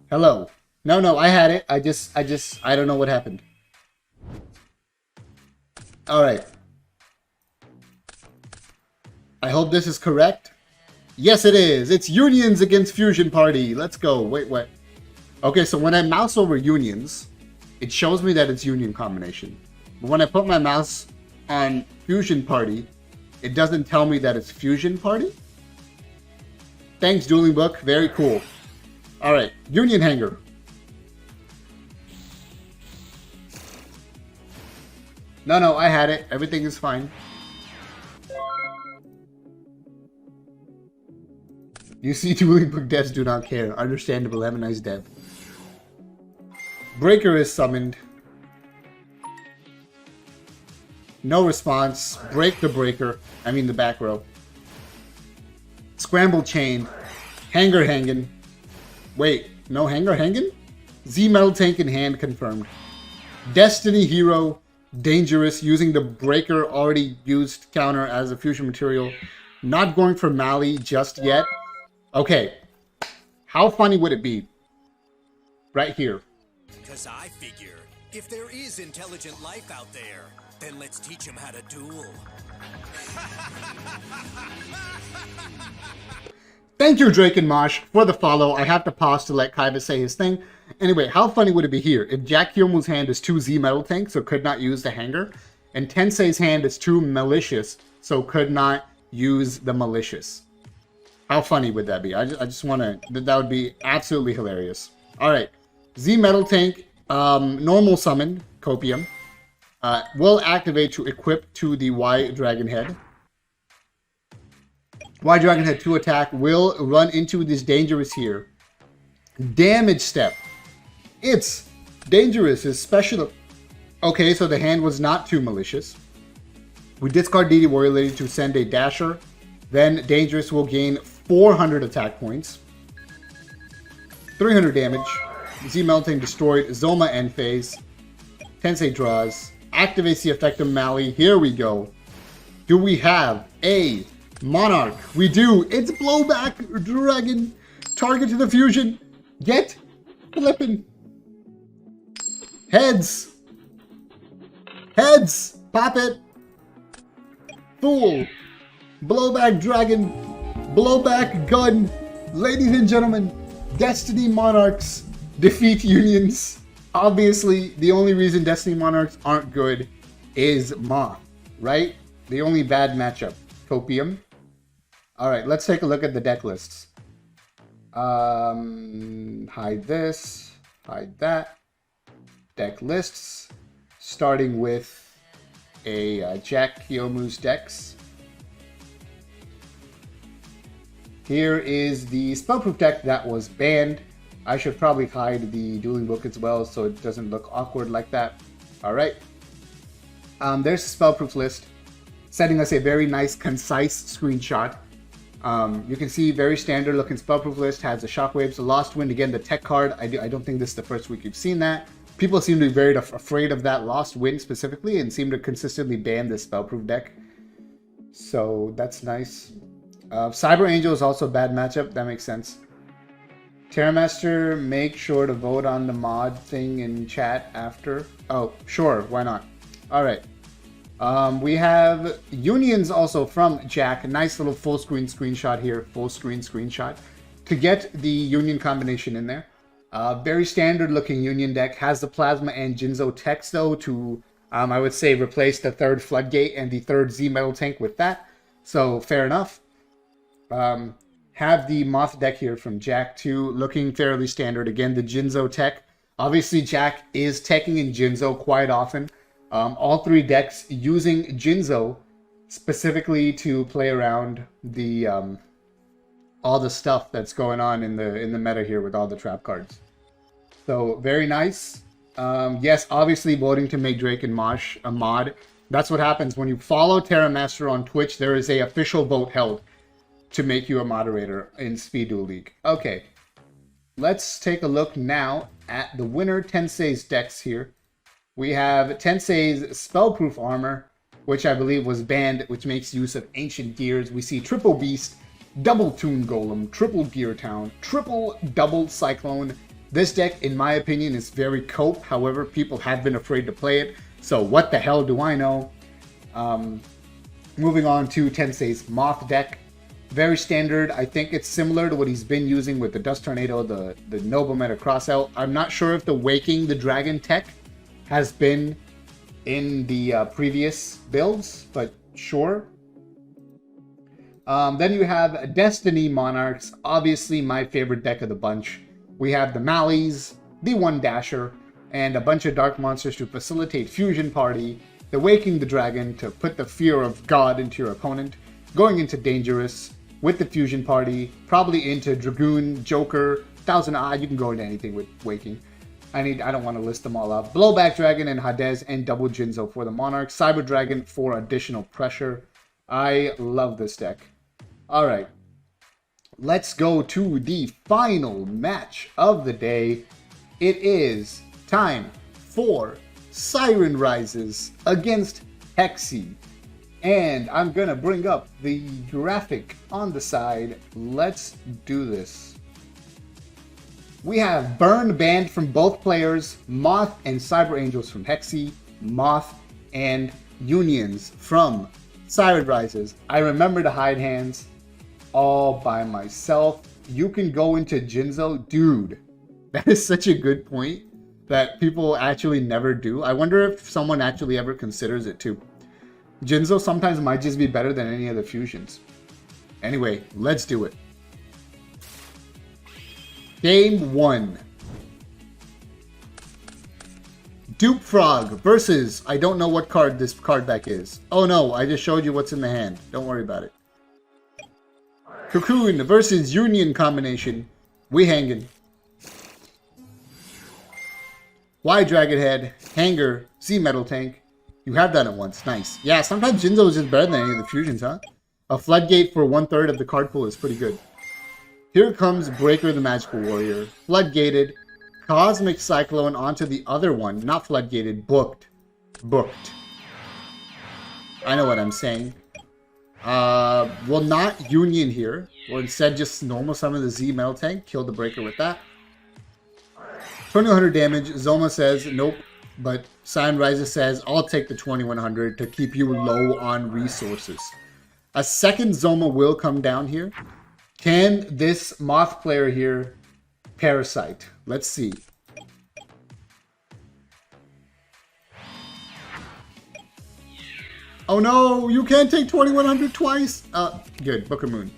Hello. No, I had it. I don't know what happened. All right. I hope this is correct. Yes, it is. It's Unions against Fusion Party. Let's go. Wait, what? Okay, so when I mouse over Unions, it shows me that it's Union combination. But when I put my mouse on Fusion Party, it doesn't tell me that it's Fusion Party. Thanks, Dueling Book. Very cool. All right, Union Hanger. No, I had it. Everything is fine. You see, Dueling Book devs do not care. Understandable. Have a nice dev. Breaker is summoned. No response. Break the breaker. I mean the back row. Scramble chain. Hanger hanging. Wait, no hanger hanging? Z metal tank in hand confirmed. Destiny hero. Dangerous. Using the breaker already used counter as a fusion material. Not going for Mali just yet. Okay. How funny would it be? Right here. Because I figure, if there is intelligent life out there, then let's teach them how to duel. Thank you, Drake and Mosh, for the follow. I have to pause to let Kaiba say his thing. Anyway, how funny would it be here if Jack Kyomu's hand is too Z metal tank, so could not use the hanger, and Tensei's hand is too malicious, so could not use the malicious? How funny would that be? I just want to... That would be absolutely hilarious. All right. Z metal tank, normal summon, Copium, will activate to equip to the Y Dragon Head. Y Dragon Head 2 attack will run into this dangerous here. Damage step. It's dangerous is special. Okay, so the hand was not too malicious. We discard DD Warrior Lady to send a dasher. Then dangerous will gain 400 attack points. 300 damage. Z Melting destroyed. Zoma end phase. Tensei draws. Activates the effect of Mali. Here we go. Do we have a Monarch? We do. It's Blowback Dragon. Target to the fusion. Get flippin'. Heads. Heads. Pop it. Fool. Blowback Dragon. Blowback Gun. Ladies and gentlemen, Destiny Monarchs defeat Unions. Obviously, the only reason Destiny Monarchs aren't good is Moth, right? The only bad matchup. Copium. Alright, let's take a look at the deck lists. Hide this. Hide that. Deck lists. Starting with a Jack Kyomu's decks. Here is the Spellproof deck that was banned. I should probably hide the Dueling Book as well so it doesn't look awkward like that. Alright. There's the Spellproof list, sending us a very nice, concise screenshot. You can see very standard looking Spellproof list, has the Shockwaves, the Lost Wind, again the tech card. I don't think this is the first week you've seen that. People seem to be very afraid of that Lost Wind specifically and seem to consistently ban this Spellproof deck. So that's nice. Cyber Angel is also a bad matchup, that makes sense. Terramaster, make sure to vote on the mod thing in chat after. Oh, sure, why not? Alright. We have Unions also from Jack. A nice little full screen screenshot here. Full screen screenshot. To get the Union combination in there. Very standard looking Union deck. Has the Plasma and Jinzo text though to, I would say, replace the third Floodgate and the third Z Metal Tank with that. So, fair enough. Have the Moth deck here from Jack 2, looking fairly standard. Again, the Jinzo tech. Obviously, Jack is teching in Jinzo quite often. All three decks using Jinzo specifically to play around the all the stuff that's going on in the meta here with all the trap cards. So very nice. Yes, obviously voting to make Drake and Mosh a mod. That's what happens when you follow Terramaster on Twitch. There is a official vote held to make you a moderator in Speed Duel League. Okay. let's take a look now at the winner Tensei's decks here. We have Tensei's Spellproof Armor, which I believe was banned, which makes use of Ancient Gears. We see Triple Beast, Double Toon Golem, Triple Gear Town, Triple Double Cyclone. This deck, in my opinion, is very cope. However, people have been afraid to play it, so what the hell do I know? Moving on to Tensei's Moth deck. Very standard. I think it's similar to what he's been using with the Dust Tornado, the Noble Meta Crossout. I'm not sure if the Waking the Dragon tech has been in the previous builds, but sure. Then you have Destiny Monarchs, obviously my favorite deck of the bunch. We have the Malleys, the One Dasher, and a bunch of Dark Monsters to facilitate Fusion Party, the Waking the Dragon to put the fear of God into your opponent, going into Dangerous with the Fusion Party, probably into Dragoon, Joker, Thousand Eye. You can go into anything with Waking. I don't want to list them all out. Blowback Dragon and Hades and Double Jinzo for the Monarch. Cyber Dragon for additional pressure. I love this deck. Alright. Let's go to the final match of the day. It is time for Siren Rises against Hexy. And I'm going to bring up the graphic on the side. Let's do this. We have Burn banned from both players, Moth and Cyber Angels from Hexy, Moth and Unions from Siren Rises. I remember to hide hands all by myself. You can go into Jinzo. Dude, that is such a good point that people actually never do. I wonder if someone actually ever considers it too. Jinzo sometimes might just be better than any of the fusions. Anyway, let's do it. Game 1. Dupe Frog versus, I don't know what card this card deck is. Oh no, I just showed you what's in the hand. Don't worry about it. Cocoon versus Union combination. We hanging. Y Dragon Head, Hanger, Z Metal Tank. You have done it once. Nice. Yeah, sometimes Jinzo is just better than any of the fusions, huh? A Floodgate for 1/3 of the card pool is pretty good. Here comes Breaker the Magical Warrior. Floodgated. Cosmic Cyclone onto the other one. Not Floodgated. Booked. Booked. I know what I'm saying. Well, not Union here. Or instead just normal summon the Z Metal Tank. Kill the Breaker with that. 2100 damage. Zoma says nope. But Siren Rises says I'll take the 2100 to keep you low on resources. A second Zoma will come down here. Can this Moth player here Parasite? Let's see. Oh no, you can't take 2100 twice. Good, Book of Moon.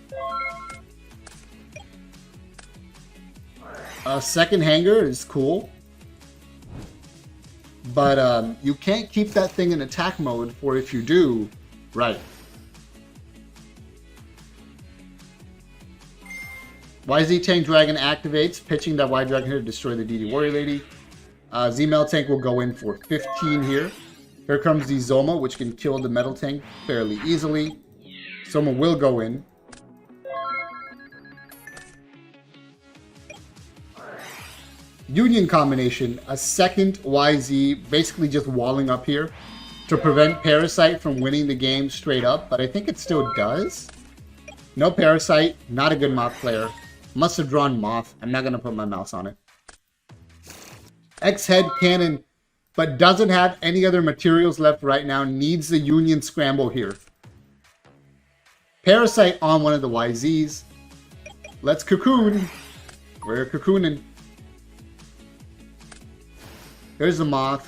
Second Hanger is cool. But you can't keep that thing in attack mode, for if you do, right. YZ Tank Dragon activates, pitching that Y Dragon here to destroy the DD Warrior Lady. Z Metal Tank will go in for 15 here. Here comes the Zoma, which can kill the Metal Tank fairly easily. Zoma will go in. Union combination, a second YZ, basically just walling up here to prevent Parasite from winning the game straight up, but I think it still does. No Parasite, not a good Moth player. Must have drawn Moth. I'm not going to put my mouse on it. X-Head Cannon, but doesn't have any other materials left right now. Needs the Union scramble here. Parasite on one of the YZs. Let's cocoon. We're cocooning. There's the Moth.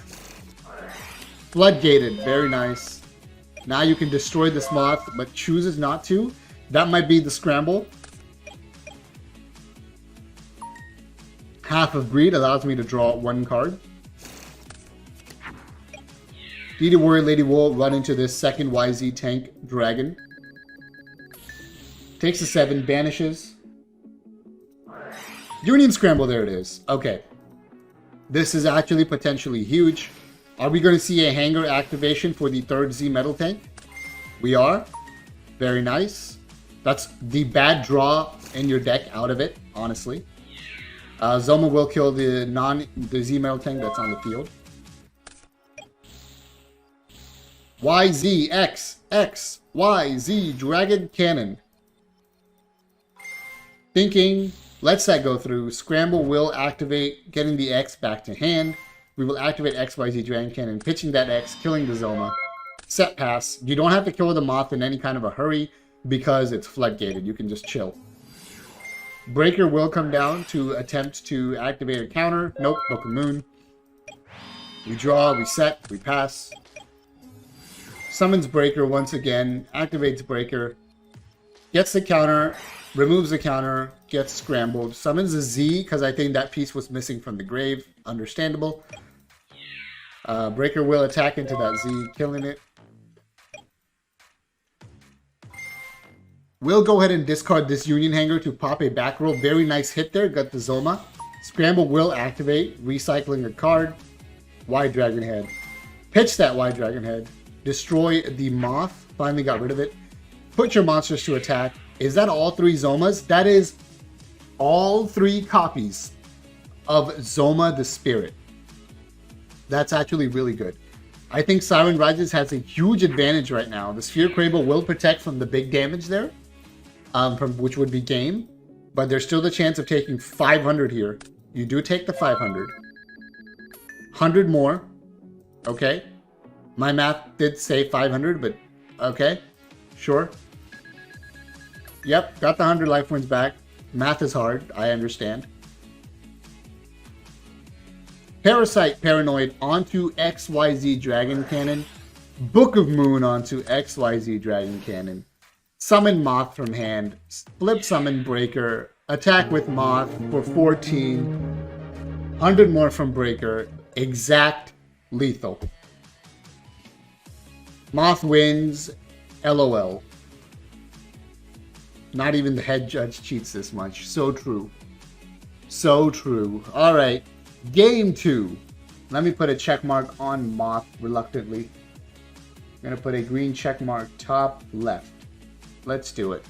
Floodgated. Very nice. Now you can destroy this Moth, but chooses not to. That might be the scramble. Half of Greed allows me to draw one card. DD Warrior Lady will run into this second YZ Tank Dragon. Takes a 7, banishes. Union Scramble, there it is. Okay. This is actually potentially huge. Are we going to see a Hanger activation for the third Z Metal Tank? We are. Very nice. That's the bad draw in your deck out of it, honestly. Zoma will kill the Z-Metal tank that's on the field. Y, Z, X, X, Y, Z, Dragon Cannon. Thinking, let's that go through. Scramble will activate, getting the X back to hand. We will activate X, Y, Z, Dragon Cannon, pitching that X, killing the Zoma. Set pass. You don't have to kill the Moth in any kind of a hurry because it's floodgated. You can just chill. Breaker will come down to attempt to activate a counter. Nope, Book of Moon. We draw, we set, we pass. Summons Breaker once again, activates Breaker, gets the counter, removes the counter, gets scrambled, summons a Z because I think that piece was missing from the grave. Understandable. Breaker will attack into that Z, killing it. We'll go ahead and discard this Union Hanger to pop a back roll. Very nice hit there, got the Zoma. Scramble will activate, recycling a card. Y Dragon Head. Pitch that Y Dragon Head. Destroy the Moth. Finally got rid of it. Put your monsters to attack. Is that all 3 Zomas? That is all 3 copies of Zoma the Spirit. That's actually really good. I think Siren Rises has a huge advantage right now. The Sphere Crable will protect from the big damage there, from which would be game. But there's still the chance of taking 500 here. You do take the 500. 100 more. Okay. My math did say 500, but okay. Sure. Yep, got the 100 life points back. Math is hard, I understand. Parasite Paranoid onto XYZ Dragon Cannon. Book of Moon onto XYZ Dragon Cannon. Summon Moth from hand. Flip Summon Breaker. Attack with Moth for 14. 100 more from Breaker. Exact lethal. Moth wins. LOL. Not even the head judge cheats this much. So true. So true. Alright. Game 2. Let me put a check mark on Moth reluctantly. I'm going to put a green check mark top left. Let's do it.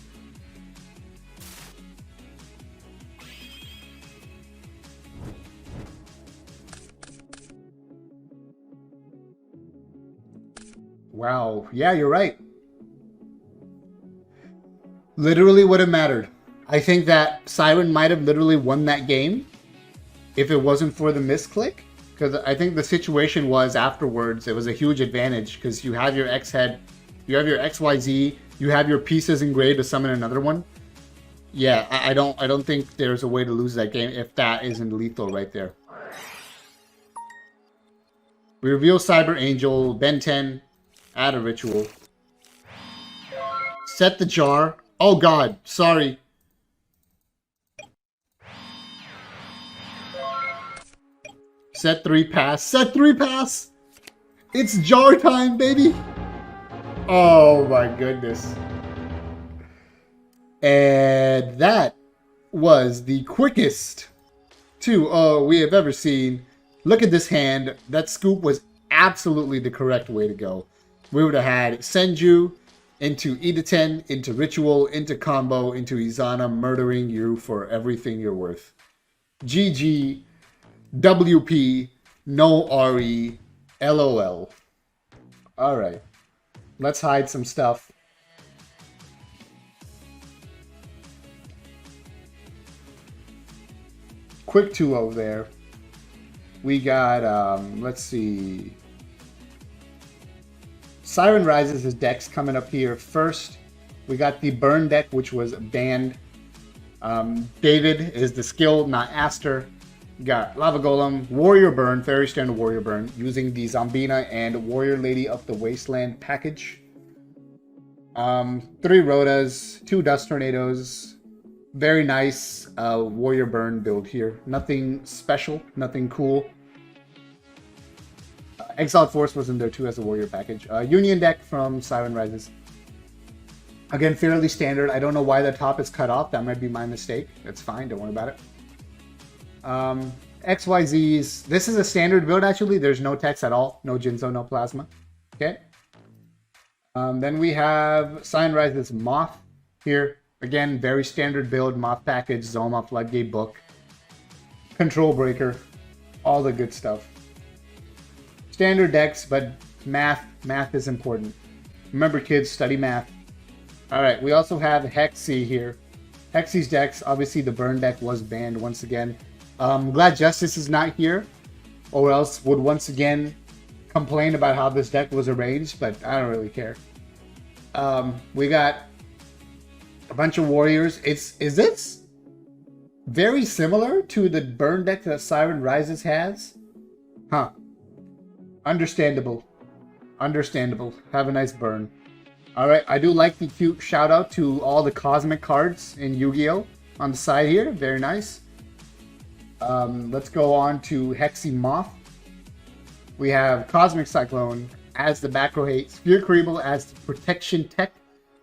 Wow. Yeah, you're right. Literally would have mattered. I think that Siren might have literally won that game if it wasn't for the misclick. Because I think the situation was afterwards, it was a huge advantage because you have your X head, you have your XYZ, you have your pieces engraved to summon another one. Yeah, I don't think there's a way to lose that game if that isn't lethal right there. We reveal Cyber Angel, Ben 10, add a ritual. Set the jar. Oh god, sorry. Set 3 pass. Set 3 pass! It's jar time, baby! Oh my goodness. And that was the quickest 2-0 we have ever seen. Look at this hand. That scoop was absolutely the correct way to go. We would have had Senju into Ida-ten, into Ritual, into Combo, into Izana, murdering you for everything you're worth. GG, WP, no RE, LOL. Alright. Let's hide some stuff. Quick 2-0 there. We got, let's see. Siren Rises' decks coming up here first. We got the Burn deck, which was banned. David is the skill, not Aster. We got Lava Golem, Warrior Burn, very standard Warrior Burn, using the Zombina and Warrior Lady of the Wasteland package. 3 Rotas, 2 Dust Tornadoes. Very nice Warrior Burn build here. Nothing special, nothing cool. Exiled Force was in there too as a warrior package. Union deck from Siren Rises. Again, fairly standard. I don't know why the top is cut off. That might be my mistake. That's fine. Don't worry about it. XYZs. This is a standard build, actually. There's no text at all. No Jinzo, no Plasma. Okay. Then we have Siren Rises Moth here. Again, very standard build. Moth package, Zoma, Floodgate book. Control Breaker, all the good stuff. Standard decks, but math is important. Remember, kids, study math. All right, we also have Hexy here. Hexy's decks, obviously the burn deck was banned once again. Glad Justice is not here, or else would once again complain about how this deck was arranged, but I don't really care. We got a bunch of warriors. Is this very similar to the burn deck that Siren Rises has? Huh. Understandable. Understandable. Have a nice burn. Alright, I do like the cute shout out to all the cosmic cards in Yu-Gi-Oh! On the side here. Very nice. Let's go on to Hexy Moth. We have Cosmic Cyclone as the macro hate, Sphere Creeble as the protection tech,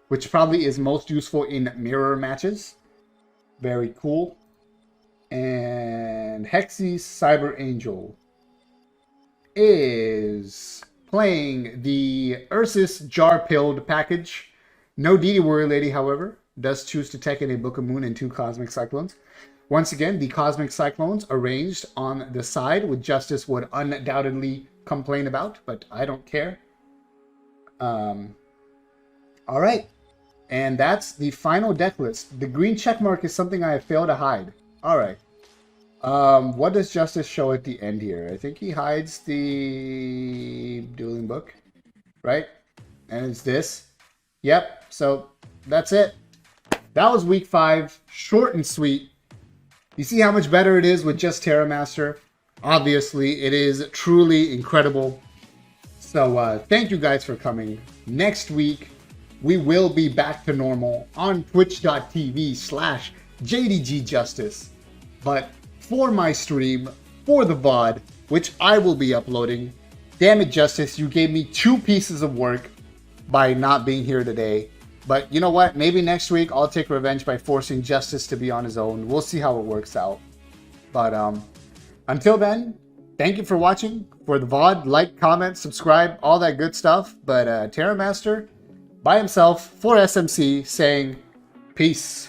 which probably is most useful in mirror matches. Very cool. And Hexy's Cyber Angel is playing the Ursus Jar Pilled package. No DD Warrior Lady, however, does choose to tech in a Book of Moon and 2 Cosmic Cyclones. Once again, the Cosmic Cyclones arranged on the side, which Justice would undoubtedly complain about, but I don't care. All right. And that's the final deck list. The green checkmark is something I have failed to hide. All right. What does Justice show at the end here? I think he hides the dueling book, right? And it's this. Yep. So that's it. That was week 5. Short and sweet. You see how much better it is with just Terra Master? Obviously, it is truly incredible. So thank you guys for coming. Next week, we will be back to normal on twitch.tv/JDGJustice. But for my stream, for the VOD, which I will be uploading, damn it, Justice, you gave me 2 pieces of work by not being here today. But you know what? Maybe next week I'll take revenge by forcing Justice to be on his own. We'll see how it works out. But until then, thank you for watching. For the VOD, like, comment, subscribe, all that good stuff. But Terra Master, by himself, for SMC, saying peace.